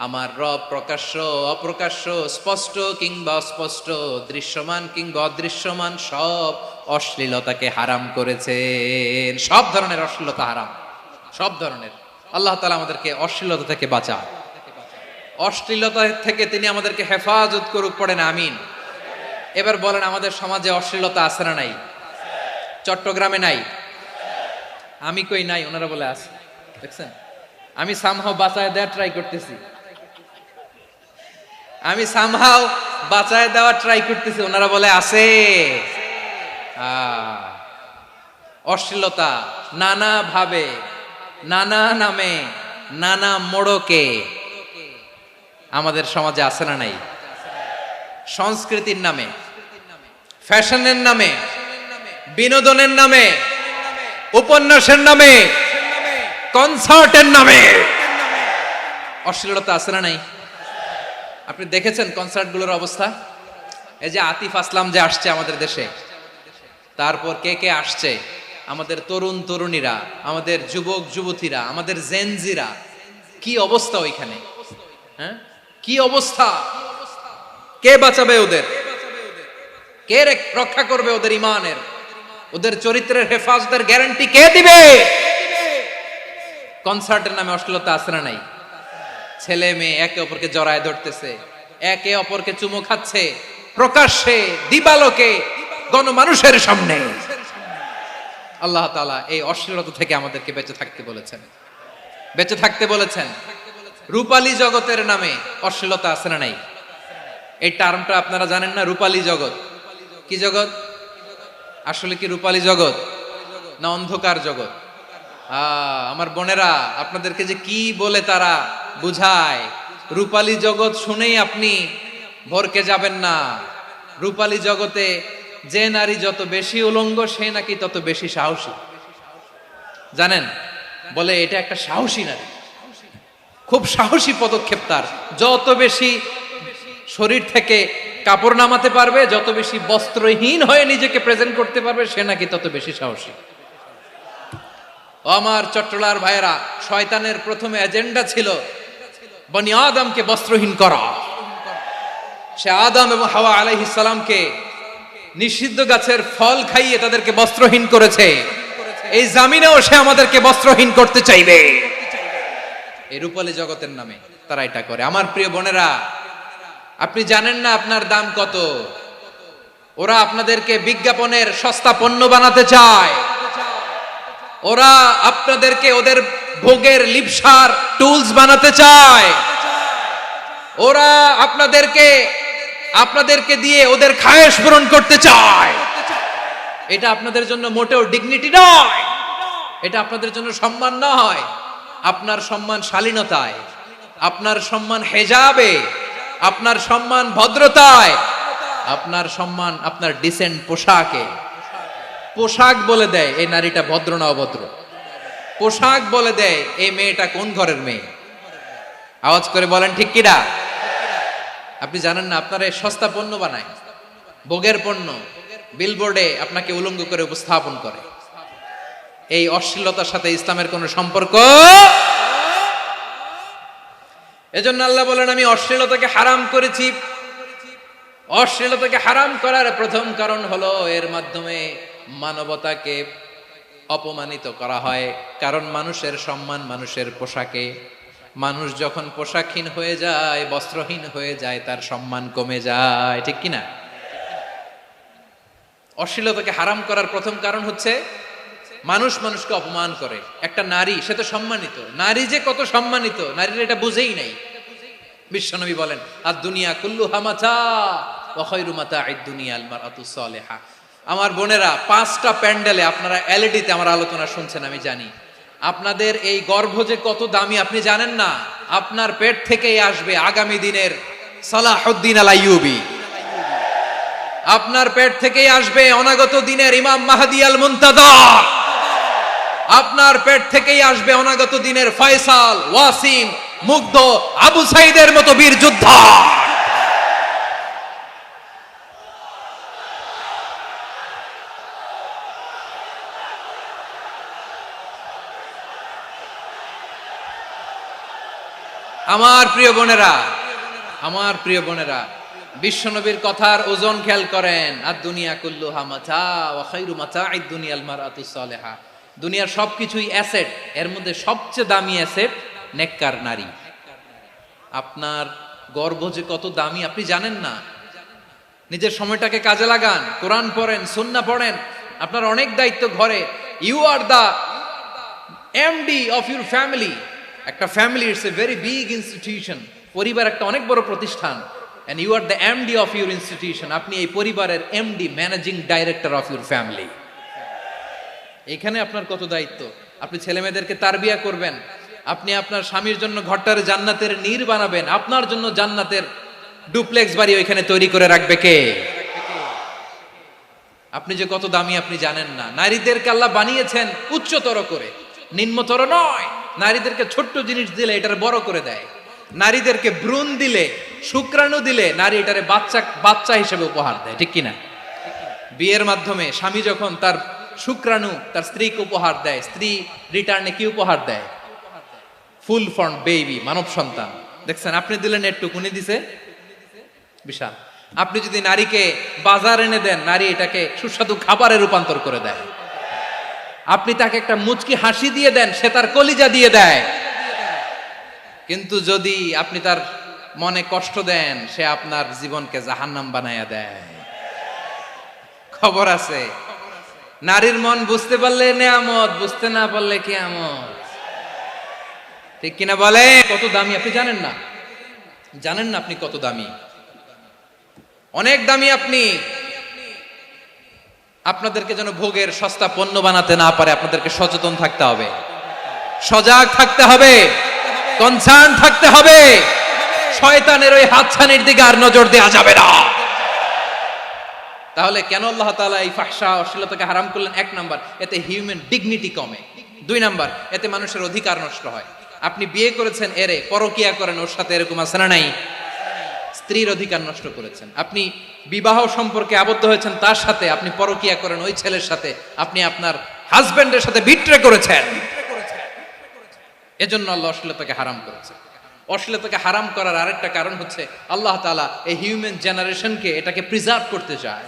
Speaker 1: আমার রব প্রকাশ্য, অপ্রকাশ্য, স্পষ্ট কিংবা অস্পষ্ট, দৃশ্যমান কিংবা অদৃশ্যমান সব অশ্লীলতাকে হারাম করেছেন। সব ধরনের অশ্লীলতা হারাম, সব ধরনের। আল্লাহ তাআলা আমাদেরকে অশ্লীলতা থেকে বাঁচান, অশ্লীলতা থেকে তিনি আমাদেরকে হেফাজত করুক। পড়েন আমিন। এবার বলেন, আমাদের সমাজে অশ্লীলতা আছে না নাই? চট্টগ্রামে নাই? আমি কই নাই, ওনারা বলে আছে। দেখছেন, আমি সামহাও বাঁচায় দেওয়ার ট্রাই করতেছি, ওনারা বলে আছে। অশ্লীলতা নানা ভাবে, নানা নামে, নানা মোড়কে আমাদের সমাজে আছে না নাই? সংস্কৃতির নামে, ফ্যাশনের নামে, বিনোদনের নামে, উপন্যাসের নামে, কনসার্টের নামে অশ্লীলতা আছে না নাই? আপনি দেখেছেন কনসার্টগুলোর অবস্থা? এই যে আতিফ আসলাম যে আসছে আমাদের দেশে, তারপর কে কে আসছে, আমাদের তরুণ তরুণীরা, আমাদের যুবক যুবতীরা, আমাদের জেনজিরা, কি অবস্থা ওইখানে? হ্যাঁ, কি অবস্থা? কে বাঁচাবে ওদের? কে রক্ষা করবে ওদের ইমানের, ওদের চরিত্রের হেফাজতের গ্যারান্টি কে দিবে? কনসার্টের নামে অশ্লীলতা আছে না নাই? ছেলে মেয়ে একে অপরকে জড়ায় ধরতেছে, একে অপরকে চুমো খাচ্ছে প্রকাশ্যে, দিবালোকে, গণমানুষের সামনে। আল্লাহ তাআলা এই অশ্লীলতা থেকে আমাদেরকে বেঁচে থাকতে বলেছেন, বেঁচে থাকতে বলেছেন। রূপালী জগতের নামে অশ্লীলতা আছে না নাই? এই টার্মটা আপনারা জানেন না? রূপালী জগৎ কি জগৎ? আসলে কি রূপালী জগৎ না অন্ধকার জগৎ? আমার বোনেরা, আপনাদেরকে যে কি বলে তারা বুঝায়, রূপালী জগৎ শুনেই আপনি ভরকে যাবেন না। রূপালী জগতে যে নারী যত বেশি উলঙ্গ, সে নাকি তত বেশি সাহসী। জানেন? বলে এটা একটা সাহসী নারী, খুব সাহসী পদক্ষেপ তার। যত বেশি শরীর থেকে কাপড় নামাতে পারবে, যত বেশি বস্ত্রহীন হয়ে নিজেকে প্রেজেন্ট করতে পারবে, সে নাকি তত বেশি সাহসী। আমার চট্টলার ভাইয়েরা, শয়তানের প্রথম এজেন্ডা ছিল বনি আদমকে বস্ত্রহীন করা। সে আদম এবং হাওয়া আলাইহিস সালামকে নিষিদ্ধ গাছের ফল খাইয়ে তাদেরকে বস্ত্রহীন করেছে। এই জামিনেও সে আমাদেরকে বস্ত্রহীন করতে চাইবে। এই রূপালী জগতের নামে তারা এটা করে। আমার প্রিয় বোনেরা, আপনি জানেন না আপনার দাম কত। ওরা আপনাদেরকে বিজ্ঞাপনের সস্তা পণ্য বানাতে চায়। ওরা আপনাদেরকে ওদের ভোগের লিপসার টুলস বানাতে চায়। ওরা আপনাদেরকে দিয়ে ওদের খায়েশ পূরণ করতে চায়। এটা আপনাদের জন্য মোটেও ডিগনিটি নয়, এটা আপনাদের জন্য সম্মান নয়। আপনার সম্মান শালীনতায়, আপনার সম্মান হেজাবে, আপনার সম্মান ভদ্রতায়, আপনার সম্মান আপনার ডিসেন্ট পোশাকে। পোশাক বলে দেয় এই নারীটা ভদ্র না অভদ্র। পোশাক বলে দেয় এই মেয়েটা কোন ঘরের মেয়ে। আওয়াজ করে বলেন ঠিক কিনা? আপনি জানেন না, আপনারা সস্তা পণ্য বানায়, ভোগের পণ্য, বিলবোর্ডে আপনাকে উলঙ্গ করে উপস্থাপন করে। এই অশ্লীলতার সাথে ইসলামের কোনো সম্পর্ক। এজন্য আল্লাহ বলেন, আমি অশ্লীলতাকে হারাম করেছি। অশ্লীলতাকে হারাম করার প্রথম কারণ হলো এর মাধ্যমে মানবতাকে অপমানিত করা হয়। কারণ মানুষের সম্মান মানুষের পোশাকে। মানুষ যখন পোশাকহীন হয়ে যায়, বস্ত্রহীন হয়ে যায়, তার সম্মান কমে যায়। ঠিক কিনা? অশ্লীলতাকে হারাম করার প্রথম কারণ হচ্ছে মানুষ মানুষকে অপমান করে। একটা নারী, সে তো সম্মানিত। নারী যে কত সম্মানিত, নারীরা এটা বুঝেই নাই। বিশ্বনবী বলেন, আর দুনিয়া কুল্লুহা মাতা ওয়া খায়রু মাতা'আদ দুনিয়া আল মারআতুস সালিহা। আমার বোনেরা, 5টা প্যান্ডেলে আপনারা এলইডিতে আমার আলোচনা শুনছেন, আমি জানি। আপনাদের এই গর্ভ যে কত দামি আপনি জানেন না। আপনার পেট থেকেই আসবে আগামী দিনের সালাহুদ্দিন আল আইয়ুবী। আপনার পেট থেকেই আসবে অনাগত দিনের ইমাম মাহদী আল মুনতাযর। আপনার পেট থেকেই আসবে অনাগত দিনের ফয়সাল, ওয়াসিম, মুগ্ধ, আবু সাইদের মতো বীর যোদ্ধা। আমার প্রিয় বোনেরা, আমার প্রিয় বোনেরা, বিশ্বনবীর কথার ওজন খেয়াল করেন। আর দুনিয়া কুল্লুহা মাতা ওয়া খায়রু মাতা'আদ দুনিয়াল মারআতুস সালিহা। দুনিয়ার সবকিছুই অ্যাসেট, এর মধ্যে সবচেয়ে দামি অ্যাসেট নেককার নারী। আপনার গর্ভ যে কত দামি আপনি জানেন না। নিজের সময়টাকে কাজে লাগান, কোরআন পড়েন, সুন্নাহ পড়েন। আপনার অনেক দায়িত্ব ঘরে। You are the MD of your family. একটা family it's a very big institution. পরিবার একটা অনেক বড় প্রতিষ্ঠান। and you are the MD of your institution. আপনি এই পরিবারের MD, managing director of your family. এখানে আপনার কত দায়িত্ব। আপনি ছেলে মেয়েদেরকে তারবিয়া করবেন। আপনি আপনার স্বামীর জন্য ঘরটার জান্নাতের নীর বানাবেন। আপনার জন্য জান্নাতের ডুপ্লেক্স বাড়ি ওইখানে তৈরি করে রাখবে কে? আপনি যে কত দামি আপনি জানেন না। নারীদেরকে আল্লাহ বানিয়েছেন উচ্চতর করে, নিম্নতর নয়। নারীদেরকে ছোট্ট জিনিস দিলে এটারে বড় করে দেয়। নারীদেরকে ভ্রূণ দিলে, শুক্রাণু দিলে নারী এটারে বাচ্চা বাচ্চা হিসেবে উপহার দেয়, ঠিক কিনা? বিয়ের মাধ্যমে স্বামী যখন তার শুক্রাণু তার স্ত্রীকে উপহার দেয়, স্ত্রী রিটার্নে কি উপহার দেয়? ফুল ফর্ম বেবি, মানব সন্তান। দেখছেন, আপনি দিলেন একটু, কুনি দিছে বিশাল। আপনি যদি নারীকে বাজার এনে দেন, নারী এটাকে সুস্বাদু খাবারে রূপান্তর করে দেয়। আপনি তাকে একটা মুচকি হাসি দিয়ে দেন, সে তার কলিজা দিয়ে দেয়। কিন্তু যদি আপনি তার মনে কষ্ট দেন, সে আপনার জীবনকে জাহান্নাম বানায়া দেয়। খবর আছে, নারীর মন বুঝতে পারলে নেয়ামত, বুঝতে না পারলে কিয়ামত, ঠিক কিনা বলে? কত দামি আপনি জানেন না, জানেন না আপনি কত দামি, অনেক দামি আপনি। আপনাদেরকে যেন ভোগের সস্তা পণ্য বানাতে না পারে, আপনাদেরকে সচেতন থাকতে হবে, সজাগ থাকতে হবে, কনসার্ন থাকতে হবে। শয়তানের ওই হাতছানির দিকে আর নজর দেওয়া যাবে না। তাহলে কেন আল্লাহ তাআলা এই ফাহশা অশ্লীলতাকে হারাম করলেন? এক নাম্বার, এতে হিউম্যান ডিগনিটি কমে। দুই নাম্বার, এতে মানুষের অধিকার নষ্ট হয়। আপনি বিয়ে করেছেন, এরে পরকিয়া করেন, ওর সাথে এরকম আছে না নাই? স্ত্রীর অধিকার নষ্ট করেছেন। আপনি বিবাহ সম্পর্কে আবদ্ধ হয়েছেন তার সাথে, আপনি পরকিয়া করেন ওই ছেলের সাথে, আপনি আপনার হাজবেন্ডের সাথে বিট্রে করেছেন। এজন্য আল্লাহ অশ্লীলতাকে হারাম করেছে। অশ্লীলতাকে হারাম করার আরেকটা কারণ হচ্ছে আল্লাহ তাআলা এই হিউম্যান জেনারেশনকে এটাকে প্রিজার্ভ করতে চায়।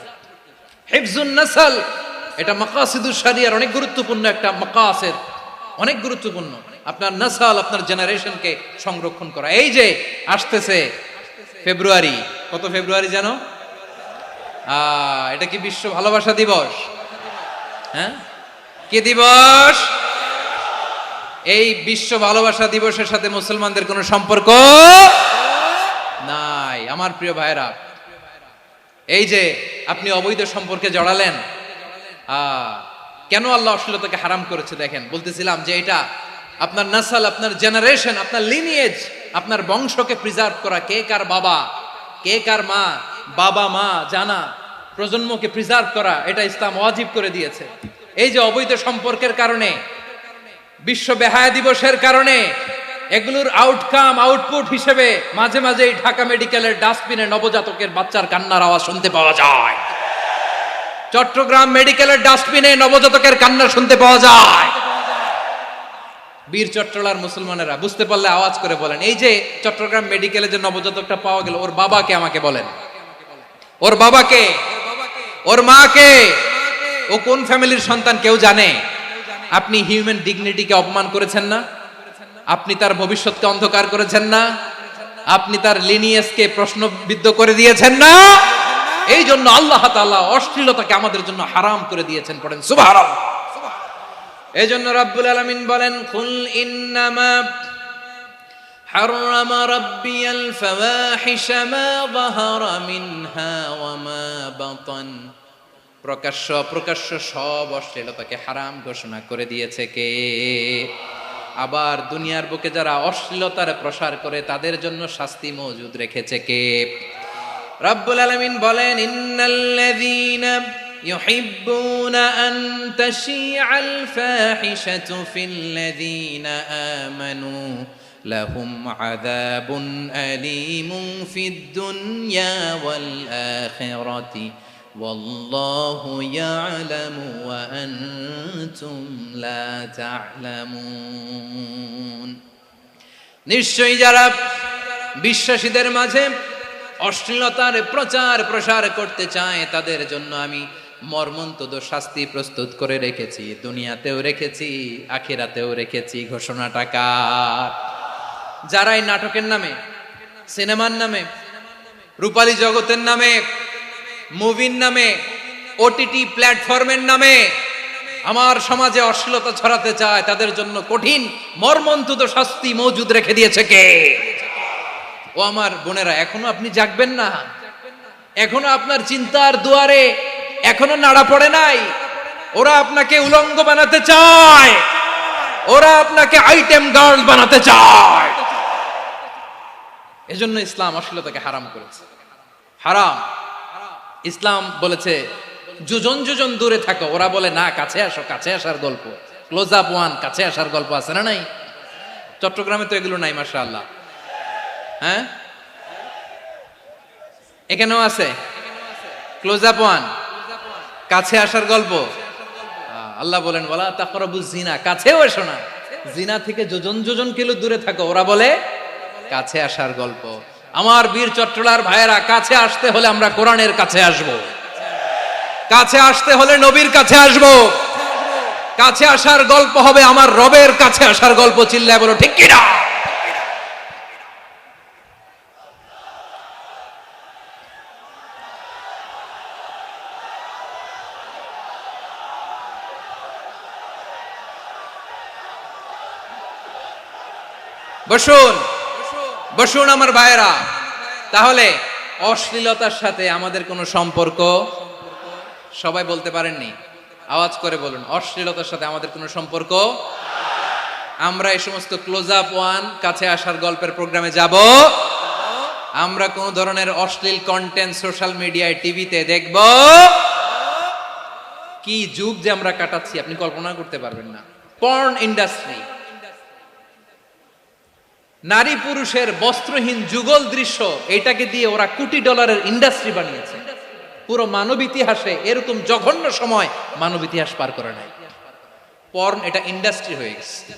Speaker 1: হিফজুন নাসল, এটা মাকাসিদুশ শরিয়ার অনেক গুরুত্বপূর্ণ একটা মাকাসিদ, অনেক গুরুত্বপূর্ণ। আপনার নাসল, আপনার জেনারেশনকে সংরক্ষণ করা। এই যে আসতেছে ফেব্রুয়ারি, কত ফেব্রুয়ারি জানো? এটা কি বিশ্ব ভালোবাসা দিবস? হ্যাঁ, কি দিবস? এই বিশ্ব ভালোবাসা দিবসের সাথে মুসলমানদের কোনো সম্পর্ক নাই। আমার প্রিয় ভাইরা, এই যে আপনি অবৈধ সম্পর্কে জড়ালেন, কেন আল্লাহ অশ্লীলতাকে হারাম করেছে? দেখেন, বলতেছিলাম যে এটা আপনার নাসল, আপনার জেনারেশন, আপনার লিনিয়েজ, আপনার বংশকে প্রিজার্ভ করা। কে কার বাবা, কে কার মা, বাবা মা জানা, প্রজন্মকে প্রিজার্ভ করা, এটা ইসলাম ওয়াজিব করে দিয়েছে। এই যে অবৈধ সম্পর্কের কারণে, বিশ্ব বেহায়া দিবসের কারণে, এগুলোর আউটকাম, আউটপুট হিসেবে মাঝে মাঝে ঢাকা মেডিকেলের ডাস্টবিনে নবজাতকের বাচ্চার কান্নার আওয়াজ শুনতে পাওয়া যায়। চট্টগ্রাম মেডিকেলের ডাস্টবিনে নবজাতকের কান্না শুনতে পাওয়া যায়। বীর চট্টলার মুসলমানেরা বুঝতে পারলে আওয়াজ করে বলেন, এই যে চট্টগ্রাম মেডিকেলে যে নবজাতকটা পাওয়া গেল, ওর বাবাকে আমাকে বলেন, ওর বাবাকে, ওর মাকে, ও কোন ফ্যামিলির সন্তান কেউ জানে? আপনি হিউম্যান ডিগনিটিকে অপমান করেছেন না? আপনি তার ভবিষ্যৎকে অন্ধকার করেছেন না? আপনি তার লিনিয়েজকে প্রশ্নবিদ্ধ করে দিয়েছেন না? এই জন্য আল্লাহ তাআলা অশ্লীলতাকে আমাদের জন্য হারাম করে দিয়েছেন। পড়েন সুবহানাল্লাহ। এই জন্য রাব্বুল আলামিন বলেন, কুল ইন্নামা হারামা রাব্বিয়াল ফাওয়াহিশা মা যাহারা মিনহা ওয়া মা বাতান। প্রকাশ্য অপ্রকাশ্য সব অশ্লীলতাকে হারাম ঘোষণা করে দিয়েছে কে? আবার দুনিয়ার বুকে যারা অশ্লীলতার প্রসার করে তাদের জন্য শাস্তি মজুদ রেখেছে কে? রাব্বুল আলামিন বলেন, ইন্নাল্লাযীনা ইউহিব্বুনা আন তাশিআল ফাহিশাতু ফিল্লাযীনা আমানু লাহুম আযাবুন আলীমুন ফিদ দুনিয়া ওয়াল আখিরাতি ওয়াল্লাহু ইয়ালামু ওয়া আনতুম লা তা'লামুন। নিশ্চয়ই যারা বিশ্বাসীদের মাঝে অশ্লীলতার প্রচার প্রসার করতে চায় তাদের জন্য আমি মর্মন্তুদ শাস্তি প্রস্তুত করে রেখেছি, দুনিয়াতেও রেখেছি, আখিরাতেও রেখেছি। ঘোষণাটা কার? যারা এই নাটকের নামে, সিনেমার নামে, রূপালী জগতের নামে, মুভির নামে, ওটিটি প্ল্যাটফর্মের নামে আমার সমাজে অশ্লীলতা ছড়াতে চায়, তাদের জন্য কঠিন মর্মন্তুদ শাস্তি মজুদ রেখে দিয়েছে কে? ও আমার বোনেরা, এখনো আপনি জাগবেন না? এখনো আপনার চিন্তার দুয়ারে এখনো নাড়া পড়ে নাই? ওরা আপনাকে উলঙ্গ বানাতে চায়, ওরা আপনাকে আইটেম গার্ল বানাতে চায়। এজন্য ইসলাম অশ্লীলতাকে হারাম করেছে। হারাম। ইসলাম বলেছে যোজন যোজন দূরে থাকো, ওরা বলে না কাছে আসো, কাছে আসার গল্প, ক্লোজ আপ ওয়ান, কাছে আসার গল্প আছে না নাই? চট্টগ্রামে তো এগুলো নাই মাশাআল্লাহ। হ্যাঁ, এখানেও আছে ক্লোজ আপ ওয়ান, কাছে আসার গল্প। আল্লাহ বলেন ওয়ালা তাকরাবুজ জিনা, কাছেও এসো না, জিনা থেকে যোজন যোজন কিলো দূরে থাকো, ওরা বলে কাছে আসার গল্প। আমার বীর চট্টলার ভাইয়েরা, কাছে আসতে হলে আমরা কোরআনের কাছে আসব, কাছে আসতে হলে নবীর কাছে আসব, কাছে আসার গল্প হবে আমার রবের কাছে আসার গল্প। চিল্লায় বলো ঠিক কিনা? বসুন বসুন আমার ভাইয়েরা। তাহলে অশ্লীলতার সাথে আমাদের কোনো সম্পর্ক? সবাই বলতে পারেননি, আওয়াজ করে বলুন, অশ্লীলতার সাথে আমাদের কোনো সম্পর্ক? আমরা এই সমস্ত ক্লোজ আপ ওয়ান, কাছে আসার গল্পের প্রোগ্রামে যাব? আমরা কোন ধরনের অশ্লীল কন্টেন্ট সোশ্যাল মিডিয়ায়, টিভিতে দেখব? কি যুগ যে আমরা কাটাচ্ছি আপনি কল্পনা করতে পারবেন না। পর্ন ইন্ডাস্ট্রি, নারী পুরুষের বস্ত্রহীন যুগল দৃশ্য, এটাকে দিয়ে ওরা কোটি ডলারের ইন্ডাস্ট্রি বানিয়েছে। পুরো মানব ইতিহাসে এরকম জঘন্য সময় মানব ইতিহাস পার করে নাই। পর্ন এটা ইন্ডাস্ট্রি হয়ে গেছে।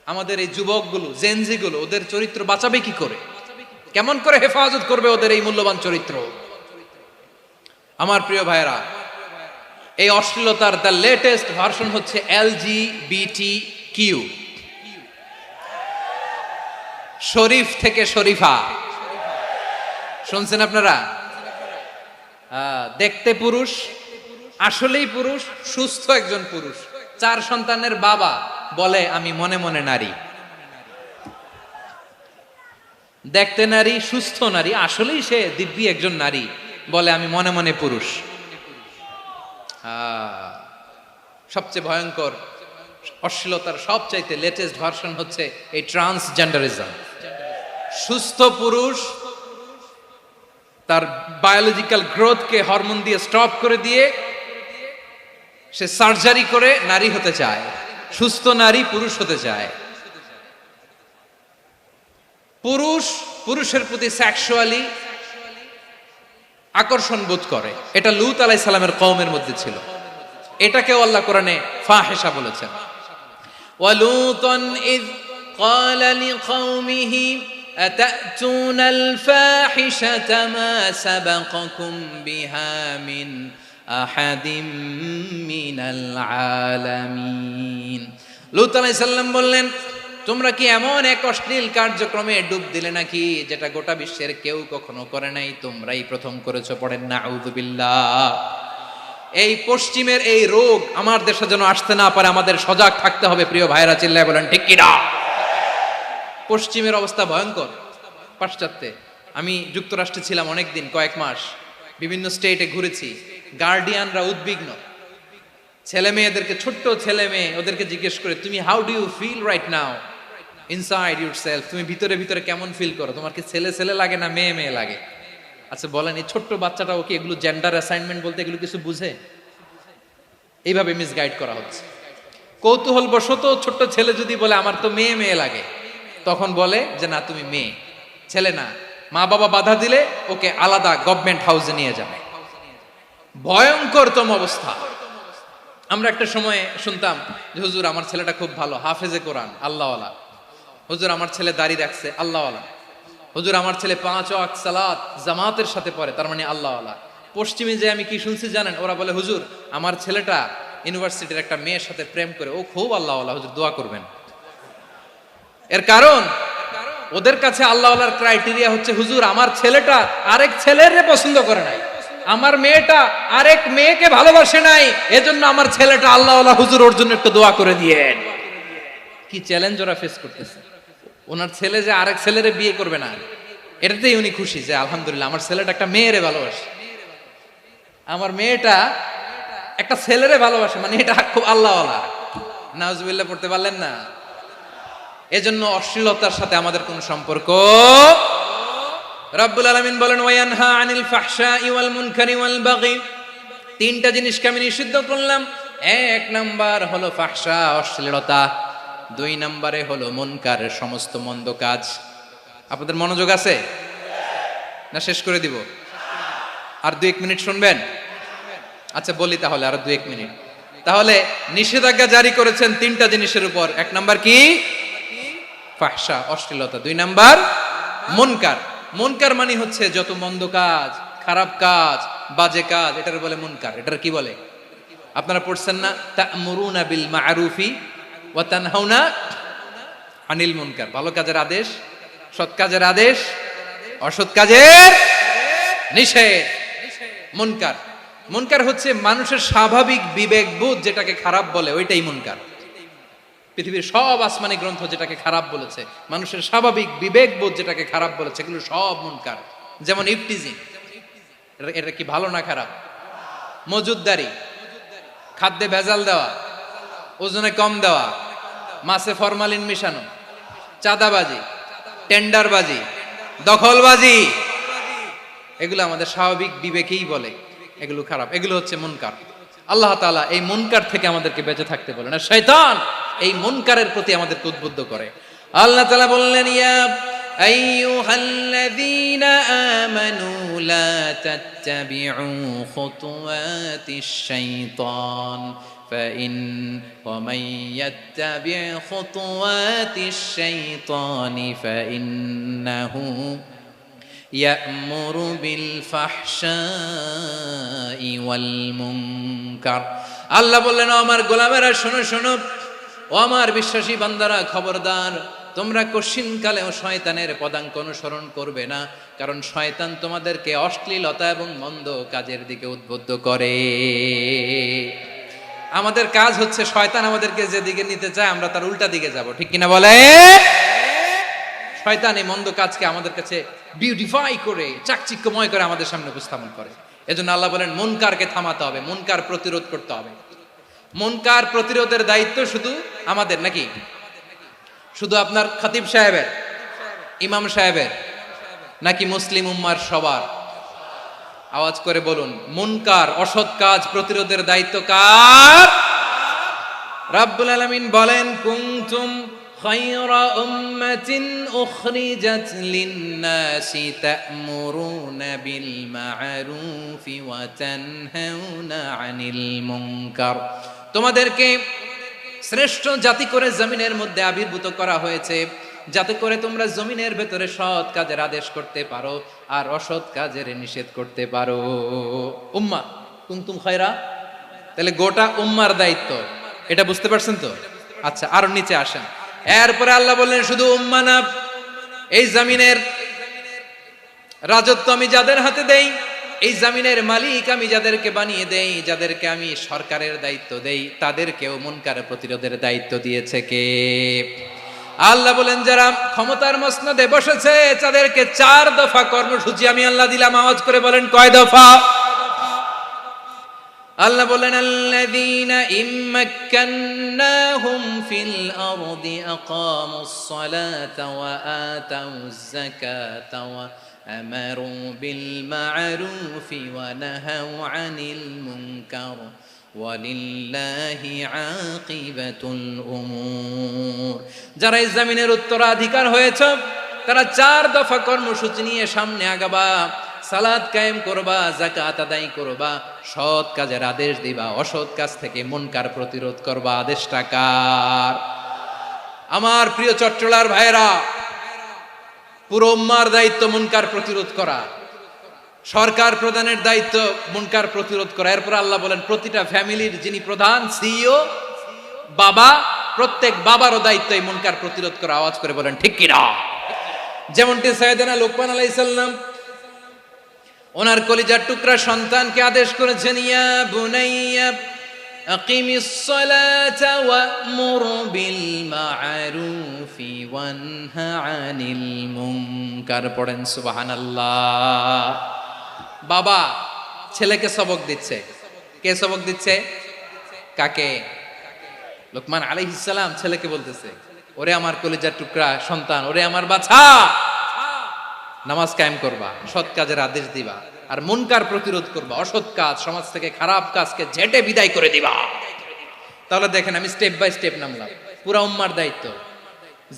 Speaker 1: আমাদের এই যুবকগুলো, জেনজিগুলো, ওদের চরিত্র বাঁচাবে কি করে? কেমন করে হেফাজত করবে ওদের এই মূল্যবান চরিত্র? আমার প্রিয় ভাইরা, এই অশ্লীলতার দ্য লেটেস্ট ভার্সন হচ্ছে LGBT-Q, শরীফ থেকে শরীফা। শুনছেন আপনারা? দেখতে পুরুষ, আসলেই পুরুষ, সুস্থ একজন পুরুষ, 4 সন্তানের বাবা, বলে আমি মনে মনে নারী। দেখতে নারী, সুস্থ নারী, আসলেই সে দিব্যি একজন নারী, বলে আমি মনে মনে পুরুষ। সবচেয়ে ভয়ঙ্কর অশ্লীলতার সবচাইতে লেটেস্ট ভার্সন হচ্ছে এই ট্রান্সজেন্ডারিজম। সুস্থ পুরুষ তার বায়োলজিক্যাল গ্রোথকে হরমোন দিয়ে স্টপ করে দিয়ে সে সার্জারি করে নারী হতে চায়, সুস্থ নারী পুরুষ হতে চায়। পুরুষ পুরুষের প্রতি সেক্সুয়ালি আকর্ষণ বোধ করে, এটা লূত আলাইহিস সালামের কওমের মধ্যে ছিল। এটাকেও আল্লাহ কোরআনে ফাহিশা বলেছেন। ওয়ালুতান ইয ক্বালা লিকাওমিহি আতাতুনাল ফাহিশাতা মা সাবাকাকুম বিহা মিন আহাদিম মিনাল আলামিন। লূত আলাইহিস সালাম বললেন, তোমরা কি এমন এক অশ্লীল কার্যক্রমে ডুব দিলে নাকি যেটা গোটা বিশ্বের কেউ কখনো করে নাই, তোমরাই প্রথম করেছো। পড়েন নাউযুবিল্লাহ। এই পশ্চিমের এই রোগ আমার দেশে যেন আসতে না পারে, আমাদের সজাগ থাকতে হবে। প্রিয় ভাইরা, চিল্লায় বলেন ঠিক কিনা? পশ্চিমের অবস্থা ভয়ঙ্কর। পাশ্চাত্যে, আমি যুক্তরাষ্ট্রে ছিলাম অনেকদিন, কয়েক মাস, বিভিন্ন স্টেটে ঘুরেছি। গার্ডিয়ানরা উদ্বিগ্ন, ছেলে মেয়েদেরকে, ছোট্ট ছেলে মেয়ে, ওদেরকে জিজ্ঞেস করে, তুমি how do you feel right now inside yourself? তুমি ভিতরে ভিতরে কেমন ফিল করো? তোমার কি ছেলে ছেলে লাগে না মেয়ে মেয়ে লাগে? আচ্ছা বলেন, এই ছোট্ট বাচ্চাটাও কি এগুলো জেন্ডার অ্যাসাইনমেন্ট বলতে এগুলো কিছু বুঝে? এইভাবে মিসগাইড করা হচ্ছে। কৌতূহল বশত ছোট্ট ছেলে যদি বলে আমার তো মেয়ে মেয়ে লাগে, তখন বলে যে না তুমি মেয়ে, ছেলে না। মা বাবা বাধা দিলে ওকে আলাদা গভর্নমেন্ট হাউসে নিয়ে যাবে। ভয়ঙ্করতম অবস্থা। আমরা একটা সময়ে শুনতাম যে হুজুর আমার ছেলেটা খুব ভালো, হাফেজে কোরআন, আল্লাহওয়ালা। হুজুর আমার ছেলে দাড়ি রাখছে, আল্লাহওয়ালা। হুজুর আমার ছেলে 5 ওয়াক্ত সালাত জামাতের সাথে পড়ে, তার মানে আল্লাহওয়ালা। পশ্চিমে যে আমি কি শুনছি জানেন? ওরা বলে হুজুর আমার ছেলেটা ইউনিভার্সিটির একটা মেয়ের সাথে প্রেম করে, ও খুব আল্লাহওয়ালা, হুজুর দোয়া করবেন। এর কারণ ওদের কাছে আল্লাহওয়ালার ক্রাইটেরিয়া হচ্ছে হুজুর আমার ছেলেটা আরেক ছেলের পছন্দ করে নাই, আমার মেয়েটা আরেক মেয়েকে ভালোবাসে নাই, এজন্য আমার ছেলেটা আল্লাহওয়ালা, হুজুর ওর জন্য একটু দোয়া করে দিয়েন। কি চ্যালেঞ্জ ওরা ফেস করতেছে। ওনার ছেলে যে আরেক ছেলেরে বিয়ে করবে না, এটাতেই উনি খুশি যে আলহামদুলিল্লাহ আমার ছেলেটা একটা মেয়েরে ভালোবাসে, আমার মেয়েটা একটা ছেলেরে ভালোবাসে, মানে এটা খুব আল্লাহওয়ালা। নাউজুবিল্লাহ পড়তে পারলেন না? এজন্য অশ্লীলতার সাথে আমাদের কোন সম্পর্ক। রব্বুল আলামিন বলেন ওয়ায়ানহা আনিল ফাহশাই ওয়াল মুনকারি ওয়াল বাগি তিনটা জিনিসকে আমি নিষিদ্ধ করলাম। এক নাম্বার হলো ফাহশা, অশ্লীলতা। দুই নাম্বারে হলো মুনকার, সমস্ত মন্দ কাজ। আপনাদের মনোযোগ আছে না? শেষ করে দিব? আর 2-1 মিনিট শুনবেন? আচ্ছা বলি তাহলে, আর 2-1 মিনিট। তাহলে নিষেধাজ্ঞা জারি করেছেন তিনটা জিনিসের উপর। এক নাম্বার কি? ফাহশা, অশ্লীলতা। দুই নাম্বার মুনকার। মুনকার মানে হচ্ছে যত মন্দ কাজ, খারাপ কাজ, বাজে কাজ, এটার বলে মুনকার। এটার কি বলে? আপনারা পড়ছেন না, তা'মুরুনা বিল মা'রুফি ওয়া তানহাউনা আনিল মুনকার। ভালো কাজের আদেশ, সৎ কাজের আদেশ, অসৎ কাজের নিষেধ। মুনকার, মুনকার হচ্ছে মানুষের স্বাভাবিক বিবেকবোধ যেটাকে খারাপ বলে, ওইটাই মুনকার। পৃথিবীর সব আসমানি গ্রন্থ যেটাকে খারাপ বলেছে, মানুষের স্বাভাবিক বিবেকবোধ যেটাকে খারাপ বলেছে, এগুলো সব মুনকার। যেমন ইফটিজিং, এটা কি ভালো না খারাপ? মজুদদারি, খাদ্যে ভেজাল দেওয়া, ওজনে কম দেওয়া, মাছে ফরমালিন মিশানো, চাঁদাবাজি, টেন্ডারবাজি, দখলবাজি, এগুলো আমাদের স্বাভাবিক বিবেকেই বলে এগুলো খারাপ, এগুলো হচ্ছে মুনকার। আল্লাহ তাআলা এই মুনকার থেকে আমাদেরকে বেঁচে থাকতে বলেন, আর শয়তান এই মুনকারের প্রতি আমাদেরকে উদ্বুদ্ধ করে। আল্লাহ তাআলা বললেন, ইয়া আইয়ুহাল্লাযীনা আমানু লা তাত্তাবিউ খুতুওয়াতিশ শাইতান ফাইন ওয়া মান ইয়াত্তাবি' খুতুওয়াতিশ শাইতানি ফাইন্নাহু ইয়া'মুরু বিল ফাহশাই ওয়াল মুনকার। আল্লাহ বললেন, আমার গোলামেরা শোনো শোনো, ও আমার বিশ্বাসী বান্দারা খবরদার, তোমরা কশিনকালেও শয়তানের পদাঙ্ক অনুসরণ করবে না, কারণ শয়তান তোমাদেরকে অশ্লীলতা এবং মন্দ কাজের দিকে উদ্বুদ্ধ করে। আমাদের কাজ হচ্ছে শয়তান আমাদেরকে যেদিকে নিতে চায় আমরা তার উল্টা দিকে যাব, ঠিক কিনা বলে? শয়তান এই মন্দ কাজকে আমাদের কাছে বিউটিফাই করে, চাকচিক্যময় করে আমাদের সামনে উপস্থাপন করে। এজন্য আল্লাহ বলেন মুনকারকে থামাতে হবে, মুনকার প্রতিরোধ করতে হবে। মুনকার প্রতিরোধের দায়িত্ব শুধু আমাদের নাকি? শুধু আপনার খতিব সাহেবের, ইমাম সাহেবের, নাকি মুসলিম উম্মার সবার? আওয়াজ করে বলুন, মুনকার, অসৎ কাজ প্রতিরোধের দায়িত্ব কার? রাব্বুল আলামিন বলেন, কুনতুম খায়রা উম্মাতিন উখরিজাত লিন-নাসি তা'মুরুনা বিল মা'রুফি ওয়া তানহাউনা আনিল মুনকার। তোমাদেরকে শ্রেষ্ঠ জাতি করে জমিনের মধ্যে আবির্ভূত করা হয়েছে, যাতে করে তোমরা জমিনের ভেতরে সৎ কাজের আদেশ করতে পারো আর অসৎ কাজের নিষেধ করতে পারো। উম্মাহ কুনতুম খায়রা, তাহলে গোটা উম্মার দায়িত্ব, এটা বুঝতে পারছেন তো? আচ্ছা, আরো নিচে আসেন। এরপরে আল্লাহ বললেন, শুধু উম্মাহ না, এই জমিনের রাজত্ব আমি যাদের হাতে দেই, এই জমিনের মালিক আমি যাদেরকে বানিয়ে দেই, যাদেরকে আমি সরকারের দায়িত্ব দেই, তাদেরকেও মুনকার প্রতিরোধের দায়িত্ব দিয়েছে কে? আল্লাহ বলেন, যারা ক্ষমতার মসনদে বসেছে তাদেরকে 4 দফা কর্মসূচি আমি আল্লাহ দিলাম। আওয়াজ করে বলেন, কয় দফা? আল্লাহ বলেন, আল্লাযীনা ইম্মাক্কান্নাহুম ফিল আরদি আকামুস সালাতা ওয়া আতাউয যাকাতা ওয়া আমারু বিল মা'রুফি ওয়া নাহাউ আনিল মুনকার ওয়ালিল্লাহি আকিবাতুল উমুর। যারা এই জমিনের উত্তরাধিকার হয়েছে তারা 4 দফা কর্মসূচি নিয়ে সামনে আগাবা। সালাত কায়েম করবা, যাকাত আদায় করবা, সৎ কাজের আদেশ দিবা, অসৎ কাজ থেকে মুনকার প্রতিরোধ করবা। আদেশটা কার? আমার প্রিয় চট্টলার ভাইরা, পুরো উম্মার দায়িত্ব মুনকার প্রতিরোধ করা, সরকার প্রধানের দায়িত্ব মুনকার প্রতিরোধ করা। এরপর আল্লাহ বলেন, প্রতিটা ফ্যামিলির যিনি প্রধান, সিইও, বাবা, প্রত্যেক বাবারও দায়িত্ব এই মুনকার প্রতিরোধ করা। আওয়াজ করে বলেন ঠিক কিনা? যেমনটি সাইয়েদনা লুকমান আলাইহিস সালাম ওনার কলিজার টুকরা সন্তানকে আদেশ করেছেন, ইয়া বুনাইয়া আকিমিস সালাতা ওয়া'মুর বিল মা'রুফি ওয়ানহা আনিল মুনকার। পড়েন সুবহানাল্লাহ। বাবা ছেলেকে সবক দিচ্ছে। কে সবক দিচ্ছে? কাকে? লুকমান আলাইহিস সালাম ছেলেকে বলতেছে, ওরে আমার কলিজার টুকরা সন্তান, ওরে আমার বাছা, নামাজ কায়েম করবা, সৎ কাজের আদেশ দিবা, আর মুনকার প্রতিরোধ করবা, অসৎ কাজ, সমাজ থেকে খারাপ কাজকে ঝেঁটে বিদায় করে দিবা। তাহলে দেখেন আমি স্টেপ বাই স্টেপ নামলাম। পুরা উম্মার দায়িত্ব,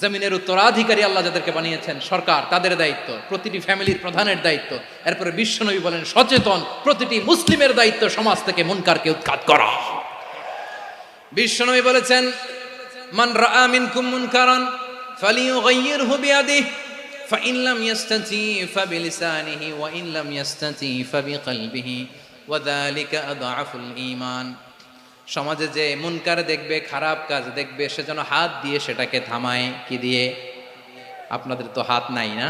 Speaker 1: জমিনের উত্তরাধিকারী আল্লাহ যাদেরকে বানিয়েছেন সরকার, তাদের দায়িত্ব, প্রতিটি ফ্যামিলির প্রধানের দায়িত্ব। এরপরে বিশ্বনবী বলেন সচেতন প্রতিটি মুসলিমের দায়িত্ব সমাজ থেকে মুনকারকে উৎখাত করা। বিশ্বনবী বলেছেন মান রাআ মিনকুম মুনকারান ফালিয়ুগাইয়িরহু বিয়াদিহি ফাইন লাম ইয়াস্তাতি ফাবিলিসানিহি ওয়া ইন লাম ইয়াস্তাতি ফাবিকলবিহি ওয়া যালিকা আযআফুল ঈমান। সমাজে যে মুনকার দেখবে, খারাপ কাজ দেখবে, সে যেন হাত দিয়ে সেটাকে থামায়। কি দিয়ে? আপনাদের তো হাত নাই না?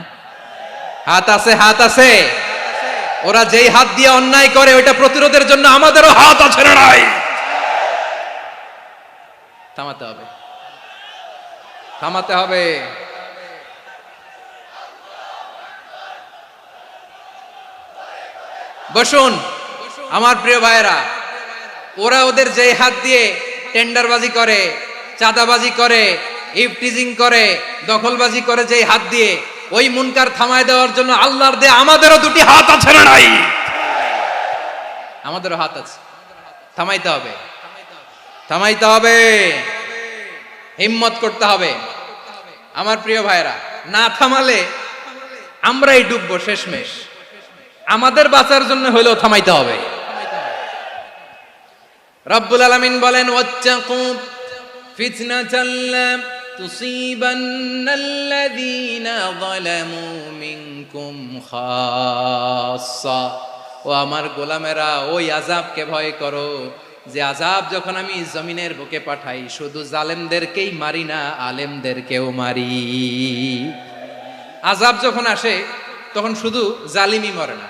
Speaker 1: হাত আছে, হাত আছে। ওরা যেই হাত দিয়ে অন্যায় করে ওইটা প্রতিরোধের জন্য আমাদেরও হাত আছে না নাই? থামাতে হবে, থামাতে হবে। বসুন আমার প্রিয় ভাইয়েরা, ওরা ওদের যে হাত দিয়ে টেন্ডারবাজি করে, চাঁদাবাজি করে, ইফটিজিং করে, দখলবাজি করে, যে হাত দিয়ে, ওই মুনকার থামায় দেওয়ার জন্য আল্লাহর দেয়া আমাদেরও দুটি হাত আছে না নাই? আমাদেরও হাত আছে। থামাইতে হবে, থামাইতে হবে, হিম্মত করতে হবে। আমার প্রিয় ভাইয়েরা, না থামালে আমরাই ডুববো শেষমেশ। আমাদের বাঁচার জন্য হলেও থামাইতে হবে। রব্বুল আলামিন বলেন ওয়াত্তাকু ফিতনাতাল লা তুসিবান্নাল্লাযীনা যালামু মিনকুম খাসসা। ও আমার গোলামেরা, ওই আযাবকে ভয় করো যে আযাব যখন আমি জমিনের বুকে পাঠাই শুধু জালেমদেরকেই মারি না, আলেমদেরকেও মারি। আযাব যখন আসে তখন শুধু জালিমই মরে না,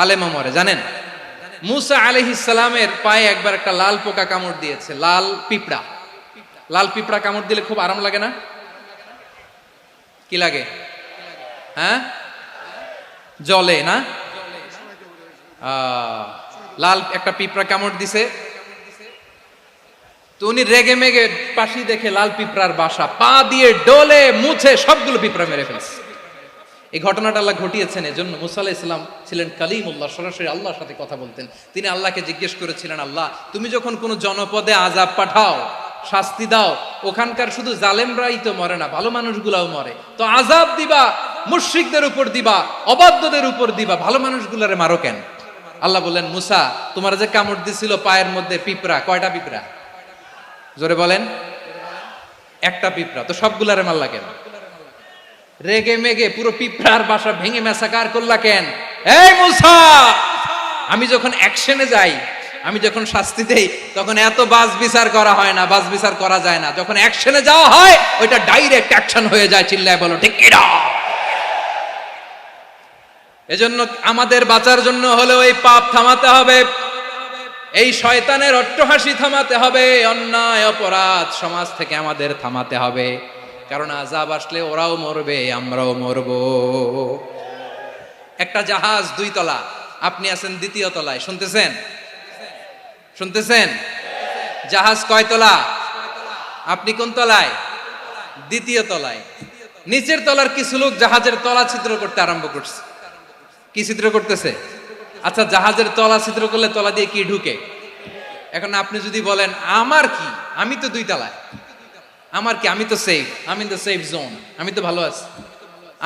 Speaker 1: আলেমও মরে। জানেন মুসা আলাইহিস সালামের পায়ে একবার একটা লাল পোকা কামড় দিয়েছে, লাল পিঁপড়া। লাল পিঁপড়া কামড় দিলে খুব আরাম লাগে না? কি লাগে? হ্যাঁ, জ্বলে না? লাল একটা পিঁপড়া কামড় দিছে, তো উনি রেগে মেগে পাশি দেখে লাল পিঁপড়ার বাসা, পা দিয়ে ডলে মুছে সবগুলো পিঁপড়া মেরে ফেলছে। এই ঘটনাটা আল্লাহ ঘটিয়েছেন। এজন্য মুসা আলাইহিস সালাম ছিলেন কালিমুল্লাহ, সরাসরি আল্লাহর সাথে কথা বলতেন। তিনি আল্লাহকে জিজ্ঞেস করেছিলেন, আল্লাহ তুমি যখন কোনো জনপদে আযাব পাঠাও, শাস্তি দাও, ওখানকার শুধু জালেমরাই তো মরে না, ভালো মানুষগুলাও মরে, তো আযাব দিবা মুশরিকদের উপর দিবা, অবাধ্যদের উপর দিবা, ভালো মানুষগুলারে মারো কেন? আল্লাহ বললেন, মুসা তোমার যে কামড় দিছিল পায়ের মধ্যে পিঁপড়া, কয়টা পিঁপড়া? জোরে বলেন। একটা পিঁপড়া, তো সবগুলারে মারলা কেন? রেগে মেগে পুরো পিঁপড়ার বাসা ভেঙে মেসাকার করলা কেন? এই মুসা, আমি যখন অ্যাকশনে যাই, আমি যখন শাস্তি দেই, তখন এত বাস বিচার করা হয় না, বাস বিচার করা যায় না। যখন অ্যাকশনে যাওয়া হয় ওইটা ডাইরেক্ট অ্যাকশন হয়ে যায়। চিল্লায় বলো ঠিক কি না? এজন্য আমাদের বাঁচার জন্য হলেও এই পাপ থামাতে হবে, এই শয়তানের অট্টহাসি থামাতে হবে, অন্যায় অপরাধ সমাজ থেকে আমাদের থামাতে হবে। কারণ আযাব আসলে ওরাও মরবে, আমরাও মরব। একটা জাহাজ 2 তলা, আপনি আছেন 2য় তলায়। শুনতেছেন? শুনতেছেন? জাহাজ কয় তলা? আপনি কোন তলায়? 2য় তলায়। নিচের তলার কিছু লোক জাহাজের তলা ছিদ্র করতে আরম্ভ করছে। কি ছিদ্র করতেছে? আচ্ছা, জাহাজের তলা ছিদ্র করলে তলা দিয়ে কি ঢুকে? এখন আপনি যদি বলেন আমার কি, আমি তো 2 তলায়, আমার কি, আমি তো সেফ, আমি তো সেফ জোন, আমি তো ভালো আছি,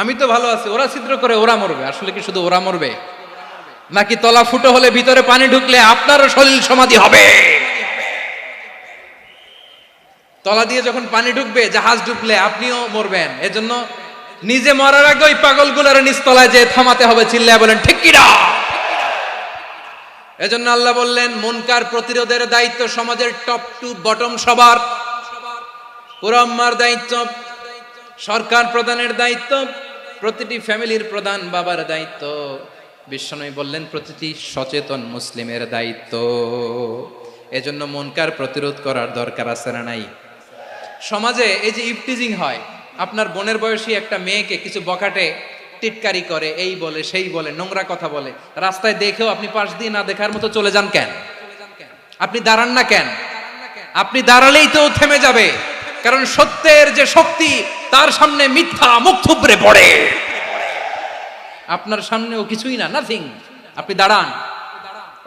Speaker 1: আমি তো ভালো আছি, ওরা ছিদ্র করে ওরা মরবে। আসলে কি শুধু ওরা মরবে, নাকি তলা ফুটো হলে ভিতরে পানি ঢুকলে আপনারও শরীর সমাধি হবে? তলা দিয়ে যখন পানি ঢুকবে, জাহাজ ঢুকলে আপনিও মরবেন। এজন্য নিজে মরার আগে ওই পাগলগুলোর নিচতলায় যে থামাতে হবে। চিল্লায় বলেন ঠিক কি না? এজন্য আল্লাহ বললেন মুনকার প্রতিরোধের দায়িত্ব সমাজের টপ টু বটম সবার। পুরো উম্মার দায়িত্ব, সরকার প্রধানের দায়িত্ব, প্রতিটি ফ্যামিলির প্রধান বাবার দায়িত্ব। বিশ্বনবী বললেন প্রতিটি সচেতন মুসলিমের দায়িত্ব। এজন্য মুনকার প্রতিরোধ করার দরকার আছে না নাই? সমাজে এই যে ইফটিজিং হয়, আপনার বোনের বয়সী একটা মেয়েকে কিছু বখাটে টিটকারি করে, এই বলে সেই বলে, নোংরা কথা বলে, রাস্তায় দেখেও আপনি পাশ দিয়ে না দেখার মতো চলে যান কেন? আপনি দাঁড়ান না কেন? আপনি দাঁড়ালেই তো থেমে যাবে, কারণ সত্যের যে শক্তি তার সামনে মিথ্যা মুখ থুবড়ে পড়ে। আপনার সামনেও কিছুই না, নাথিং। আপনি দাঁড়ান,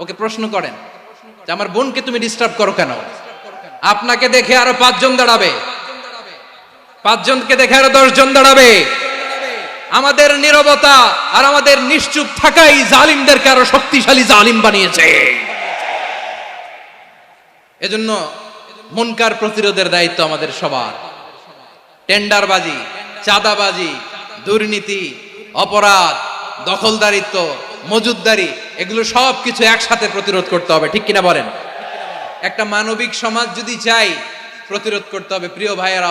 Speaker 1: ওকে প্রশ্ন করেন যে আমার বোনকে তুমি ডিস্টার্ব করো কেন? আপনাকে দেখে আরো 5 জন দাঁড়াবে, 5 জনকে দেখে আরো 10 জন দাঁড়াবে। আমাদের নীরবতা আর আমাদের নিশ্চুপ থাকাই জালিমদেরকে আরো শক্তিশালী জালিম বানিয়েছে। এজন্য মুনকার প্রতিরোধের দায়িত্ব আমাদের সবার। টেন্ডারবাজি, চাঁদাবাজি, দুর্নীতি, অপরাধ, দখলদারিত্ব, মজুদদারি, এগুলো সব কিছু একসাথে প্রতিরোধ করতে হবে, ঠিক কিনা বলেন? একটা মানবিক সমাজ যদি চাই, প্রতিরোধ করতে হবে। প্রিয় ভাইয়েরা,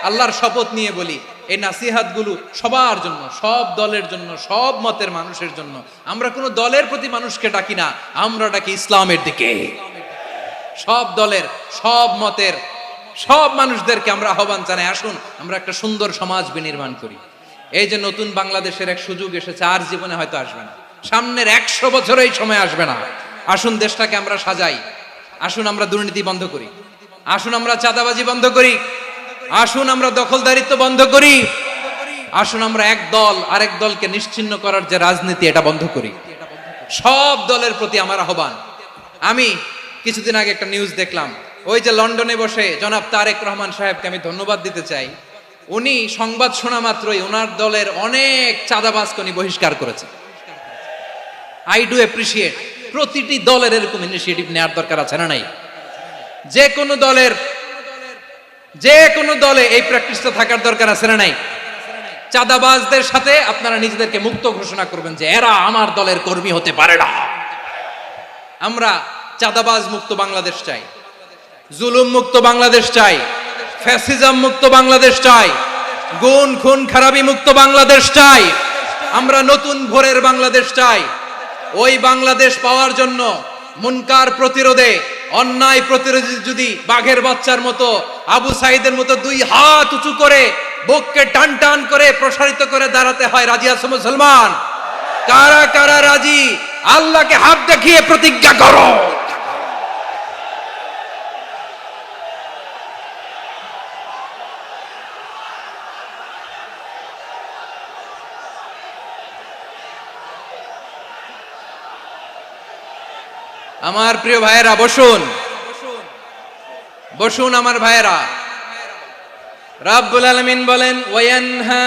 Speaker 1: আল্লাহর শপথ নিয়ে বলি, এই নাসিহাত গুলো সবার জন্য, সব দলের জন্য, সব মতের মানুষের জন্য। আমরা কোনো দলের প্রতি মানুষকে ডাকি না, আমরা ডাকি ইসলামের দিকে। সব দলের, সব মতের, সব মানুষদেরকে আমরা আহ্বান জানাই, আসুন আমরা একটা সুন্দর সমাজ বিনির্মাণ করি। এই যে নতুন বাংলাদেশের এক সুযোগ এসেছে, আর জীবনে হয়তো আসবে না, সামনের 100 বছর এই সময় আসবে না। আসুন দেশটাকে আমরা সাজাই, আসুন আমরা দুর্নীতি বন্ধ করি, আসুন আমরা চাঁদাবাজি বন্ধ করি, আসুন আমরা দখলদারিত্ব বন্ধ করি, আসুন আমরা এক দল আরেক দলকে নিশ্চিহ্ন করার যে রাজনীতি, এটা বন্ধ করি। সব দলের প্রতি আমার আহ্বান। আমি কিছুদিন আগে একটা নিউজ দেখলাম, ওই যে লন্ডনে বসে জনাব তারেক রহমান সাহেবকে আমি ধন্যবাদ দিতে চাই। উনি সংবাদ শোনা মাত্রই ওনার দলের অনেক চাঁদাবাজকে উনি বহিষ্কার করেছে। I do appreciate. প্রতিটি দলের এরকম ইনিশিয়েটিভ নেওয়ার দরকার আছে না নাই? যে কোনো দলে এই প্র্যাকটিসটা থাকার দরকার আছে না নাই? চাঁদাবাজদের সাথে আপনারা নিজেদেরকে মুক্ত ঘোষণা করবেন যে এরা আমার দলের কর্মী হতে পারে না। আমরা চাঁদাবাজ মুক্ত বাংলাদেশ চাই, জুলুম মুক্ত বাংলাদেশ চাই, ফ্যাসিজম মুক্ত বাংলাদেশ চাই, গুণ খুন খারাপি মুক্ত বাংলাদেশ চাই। আমরা নতুন ভোরের বাংলাদেশ চাই। ওই বাংলাদেশ পাওয়ার জন্য মুনকার প্রতিরোধে, অন্যায় প্রতিরোধে যদি বাঘের বাচ্চার মতো, আবু সাইদের মতো 2 হাত উঁচু করে বুককে টান টান করে প্রসারিত করে দাঁড়াতে হয়, রাজি আছো মুসলমান? কারা কারা রাজি? আল্লাহকে হাত দেখিয়ে প্রতিজ্ঞা করো। আমার প্রিয় ভাইয়েরা, বসুন বসুন আমার ভাইয়েরা। রাব্বুল আলামিন বলেন, ওয়ায়ানহা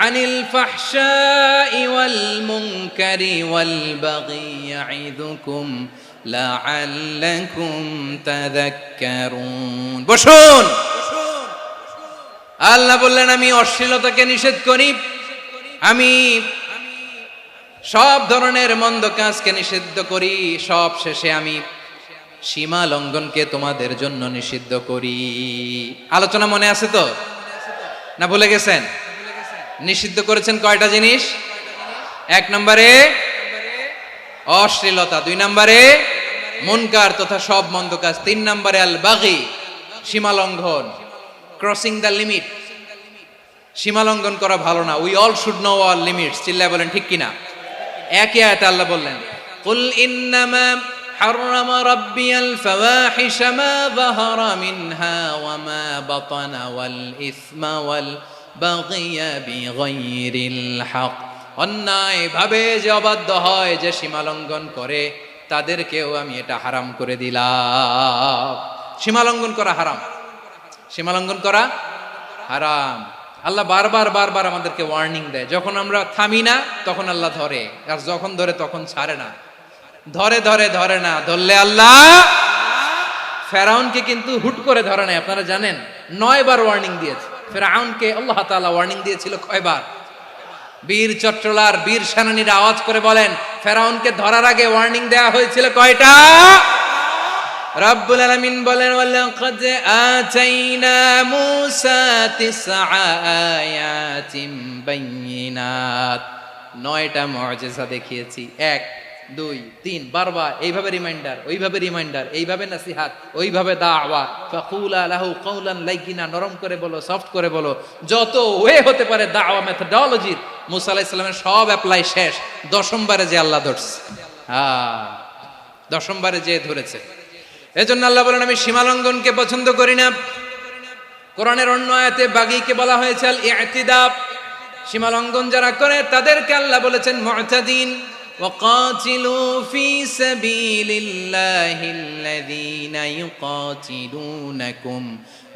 Speaker 1: আনিল ফাহশাই ওয়াল মুনকারি ওয়াল বাগি ইয়াইদুকুম লাআল্লাকুম তাযাক্কারুন। বসুন। আল্লাহ বললেন, আমি অশ্লীলতাকে নিষেধ করি, আমি সব ধরনের মন্দ কাজকে নিষিদ্ধ করি, সব শেষে আমি সীমা লঙ্ঘনকে তোমাদের জন্য নিষিদ্ধ করি। আলোচনা মনে আছে তো, না ভুলে গেছেন? নিষিদ্ধ করেছেন কয়টা জিনিস? 1 নম্বরে অশ্লীলতা, 2 নম্বরে মুনকার তথা সব মন্দ কাজ, 3 নম্বরে আল বাগি, সীমা লঙ্ঘন, ক্রসিং দ্য লিমিট। সীমা লঙ্ঘন করা ভালো না। We all should know our limits. চিল্লায় বলেন ঠিক কিনা? একই আয়াতে আল্লাহ বললেন, কুল ইন্নামা হাররামা রাব্বিয়াল ফাওয়াহিশা মা যাহারা মিনহা ওয়া মা বাতানা ওয়াল ইসমা ওয়াল বাগিয়া বিগাইরিল হক। অন্যায় ভাবে যে অবাধ্য হয়, যে সীমা লঙ্ঘন করে, তাদেরকেও আমি এটা হারাম করে দিলাম। সীমা লঙ্ঘন করা হারাম, সীমা লঙ্ঘন করা হারাম। আল্লাহ বারবার বারবার আমাদেরকে ওয়ার্নিং দেয়। যখন আমরা থামি না তখন আল্লাহ ধরে, আর যখন ধরে তখন ছাড়ে না। ধরে ধরে ধরে না, ধরলে আল্লাহ। ফেরাউনকে কিন্তু হুট করে ধরে নাই, আপনারা জানেন 9 বার ওয়ার্নিং দিয়েছে। ফেরাউনকে আল্লাহ তাআলা ওয়ার্নিং দিয়েছিল কয়বার? বীর চট্টলার বীর সেনানীরা আওয়াজ করে বলেন, ফেরাউনকে ধরার আগে ওয়ার্নিং দেওয়া হয়েছিল কয়টা? রাব্বুল আলামিন বলেন, ওয়ালাকাদ আতাইনা মূসা 9 আয়াতিন বাইয়িনাত। 9টা মুআজিজা দেখিয়েছি। 1 2 3 বারবার এইভাবে রিমাইন্ডার, ওইভাবে রিমাইন্ডার, এইভাবে নসিহাত, ওইভাবে দাওয়া। ফাকুলা লাহু কাওলান লাইয়িনা, নরম করে বলো, সফট করে বলো, যত ওয়ে হতে পারে দাওয়া মেথডোলজি। মূসা আলাইহিস সালামের সব অ্যাপ্লাই শেষ। 10ম বারে যে আল্লাহ ধরছে, 10ম বারে যে ধরেছে। এজন্য আল্লাহ বলেন, আমি সীমা লঙ্ঘনকে পছন্দ করি না। কোরআনের অন্য আয়াতে বাগীকে বলা হয়েছে আল ইতিদা। সীমা লঙ্ঘন যারা করে তাদেরকে আল্লাহ বলেছেন মুতাদিন। وقاتلوا في سبيل الله الذين يقاتلونكم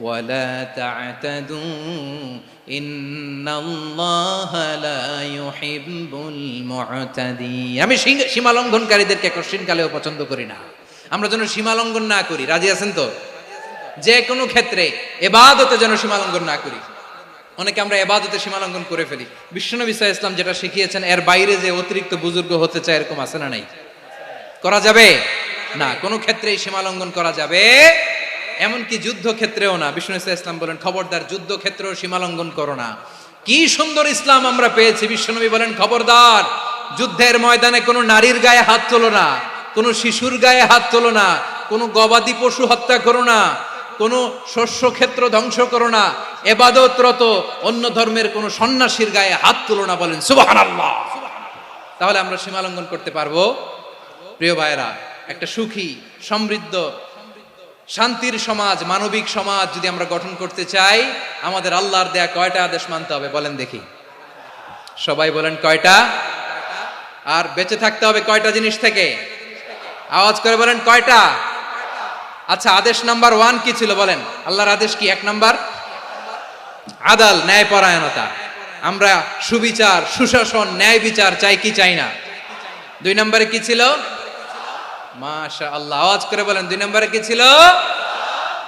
Speaker 1: ولا تعتدوا إن الله لا يحب المعتدين। আমি সীমা লঙ্ঘনকারীদেরকে কোশ্চিনকালেও পছন্দ করি না। আমরা যেন সীমা লঙ্ঘন না করি, রাজি আছেন তো? যে কোনো ক্ষেত্রে ইবাদতে যেন সীমা লঙ্ঘন না করি। অনেকে আমরা ইবাদতে সীমা লঙ্ঘন করে ফেলি। বিশ্বনবী সাল্লাল্লাহু আলাইহি ওয়াসাল্লাম যেটা শিখিয়েছেন এর বাইরে যে অতিরিক্ত বুজুর্গ হতে চায় এরকম আছে না নাই? করা যাবে না, কোনো ক্ষেত্রেই সীমা লঙ্ঘন করা যাবে, এমনকি যুদ্ধ ক্ষেত্রেও না। বিশ্বনবী সাল্লাল্লাহু আলাইহি ওয়াসাল্লাম বলেন খবরদার যুদ্ধ ক্ষেত্রেও সীমা লঙ্ঘন করো না। কি সুন্দর ইসলাম আমরা পেয়েছি। বিশ্বনবী বলেন খবরদার যুদ্ধের ময়দানে কোনো নারীর গায়ে হাত তোলো না, কোনো শিশুর গায়ে হাত তোলো না, কোনো গবাদি পশু হত্যা করো না, কোনো শস্য ক্ষেত্র ধ্বংস করো না, ইবাদতরত অন্য ধর্মের কোনো সন্ন্যাসীর গায়ে হাত তোলো না। বলেন সুবহানাল্লাহ। তাহলে আমরা সীমা লঙ্ঘন করতে পারবো? প্রিয় ভাইরা, একটা সুখী সমৃদ্ধ শান্তির সমাজ, মানবিক সমাজ যদি আমরা গঠন করতে চাই, আমাদের আল্লাহর দেয়া কয়টা আদেশ মানতে হবে বলেন দেখি? সবাই বলেন কয়টা? আর বেঁচে থাকতে হবে কয়টা জিনিস থেকে? আওয়াজ করে বলেন কয়টা? আচ্ছা, আদেশ নাম্বার 1 কি ছিল বলেন? আল্লাহর আদেশ কি? 1 নাম্বার আদাল, ন্যায়পরায়ণতা। আমরা সুবিচার, সুশাসন, ন্যায় বিচার চাই কি চাই না? 2 নম্বরে কি ছিল? মাশাআল্লাহ, আওয়াজ করে বলেন 2 নম্বরে কি ছিল?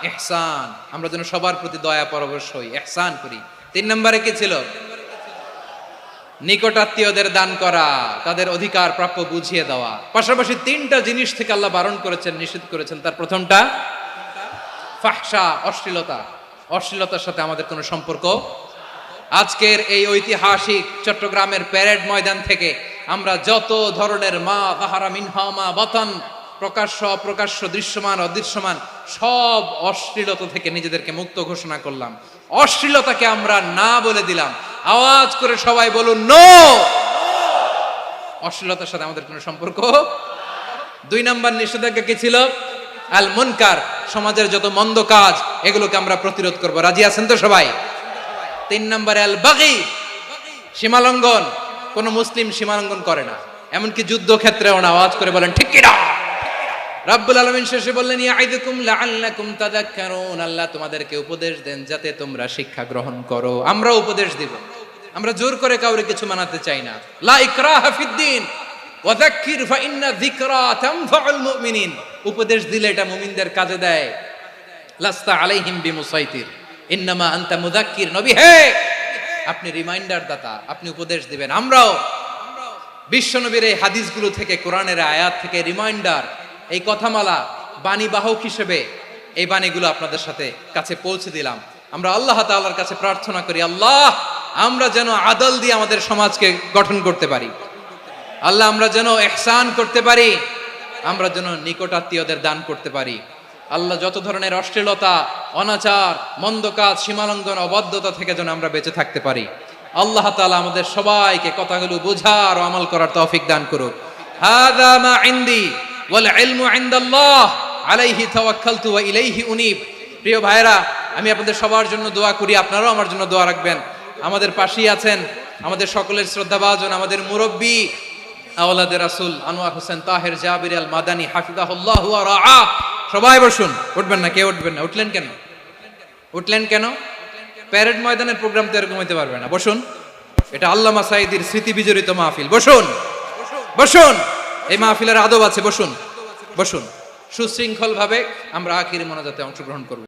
Speaker 1: ইহসান। আমরা যেন সবার প্রতি দয়া পরবশ হই, ইহসান করি। 3 নম্বরে কি ছিল? নিকটাত্মীয়দের দান করা, তাদের অধিকার প্রাপ্য বুঝিয়ে দেওয়া। পাশাপাশি 3টা জিনিস থেকে আল্লাহ বারণ করেছেন, নিষেধ করেছেন। তার প্রথমটা ফাহশা, অশ্লীলতা। অশ্লীলতার সাথে আমাদের কোনো সম্পর্ক। আজকের এই ঐতিহাসিক চট্টগ্রামের প্যারেড ময়দান থেকে আমরা যত ধরনের মা যাহারা মিনহা মা বাতান, প্রকাশ্য অপ্রকাশ্য, দৃশ্যমান অদৃশ্যমান, সব অশ্লীলতা থেকে নিজেদেরকে মুক্ত ঘোষণা করলাম। অশ্লীলতাকে আমরা না বলে দিলাম। আওয়াজ করে সবাই বলুন নো। অশ্লীলতার সাথে আমাদের কোনো সম্পর্ক। 2 নম্বর নিষেধাজ্ঞা কি ছিল? আল মুনকার, সমাজের যত মন্দ কাজ এগুলোকে আমরা প্রতিরোধ করব। রাজি আছেন তো সবাই? 3 নম্বরে আল বাগি, সীমালঙ্ঘন। কোন মুসলিম সীমালঙ্ঘন করে না, এমনকি যুদ্ধ ক্ষেত্রেও না। আওয়াজ করে বলেন ঠিক কি না? রব্বুল আলামিন শেষে বললেন ইয়াইদুকুম লাআল্লাকুম তাযাক্কারুন, আল্লাহ তোমাদেরকে উপদেশ দেন যাতে তোমরা শিক্ষা গ্রহণ করো। আমরা উপদেশ দিব, আমরা জোর করে কাউরে কিছু মানাতে চাই না। লা ইকরাহা ফিদ্দিন ওয়া যাক্কির ফাইন্না যিকরা তানফাউল মুমিনিন। উপদেশ দিলে এটা মুমিনদের কাজে দেয়। লাস্তা আলাইহিম বিমুসাইতির ইন্নামা আনতা মুযাক্কির। নবী হে, আপনি রিমাইন্ডার দাতা, আপনি উপদেশ দিবেন। আমরাও বিশ্বনবীর এই হাদিসগুলো থেকে, কোরআনের আয়াত থেকে রিমাইন্ডার, এই কথামালা, বাণী বাহক হিসেবে এই বাণীগুলো আপনাদের সাথে কাছে পৌঁছে দিলাম। আমরা আল্লাহ তাআলার কাছে প্রার্থনা করি, আল্লাহ আমরা যেন আদল দিয়ে আমাদের সমাজকে গঠন করতে পারি। আল্লাহ আমরা যেন ইহসান করতে পারি, আমরা যেন নিকটাত্মীয়দের দান করতে পারি। আল্লাহ যত ধরনের অশ্লীলতা, অনাচার, মন্দ কাজ, সীমালঙ্ঘন, অবাধ্যতা থেকে যেন আমরা বেঁচে থাকতে পারি। আল্লাহ তাআলা আমাদের সবাইকে কথাগুলো বোঝার ও আমল করার তৌফিক দান করুক। হাযা মা ইনদি ওয়াল ইলমু ইনদাল্লাহ আলাইহি তাওয়াক্কালতু ওয়া ইলাইহি উনীব। প্রিয় ভাইরা, আমি আপনাদের সবার জন্য দোয়া করি, আপনারাও আমার জন্য দোয়া রাখবেন। আমাদের পাশেই আছেন আমাদের সকলের শ্রদ্ধাভাজন, আমাদের মুরব্বী আওলাদে রাসূল আনোয়ার হোসেন তাহের জাবির আল মাদানী হাফিজাহুল্লাহ ওয়া রাআ। সবাই বসুন। উঠবেন না? কেউ উঠবেন না? উঠলেন কেন? উঠলেন কেন? প্যারেড ময়দানের প্রোগ্রাম তো এরকম হইতে পারবে না। বসুন, এটা আল্লামা সাঈদীর স্মৃতি বিজড়িত মাহফিল। বসুন, বসুন। এই মাহফিলের আদব আছে। বসুন, বসুন। সুশৃঙ্খল ভাবে আমরা আখিরি মোনাজাতে অংশগ্রহণ করব।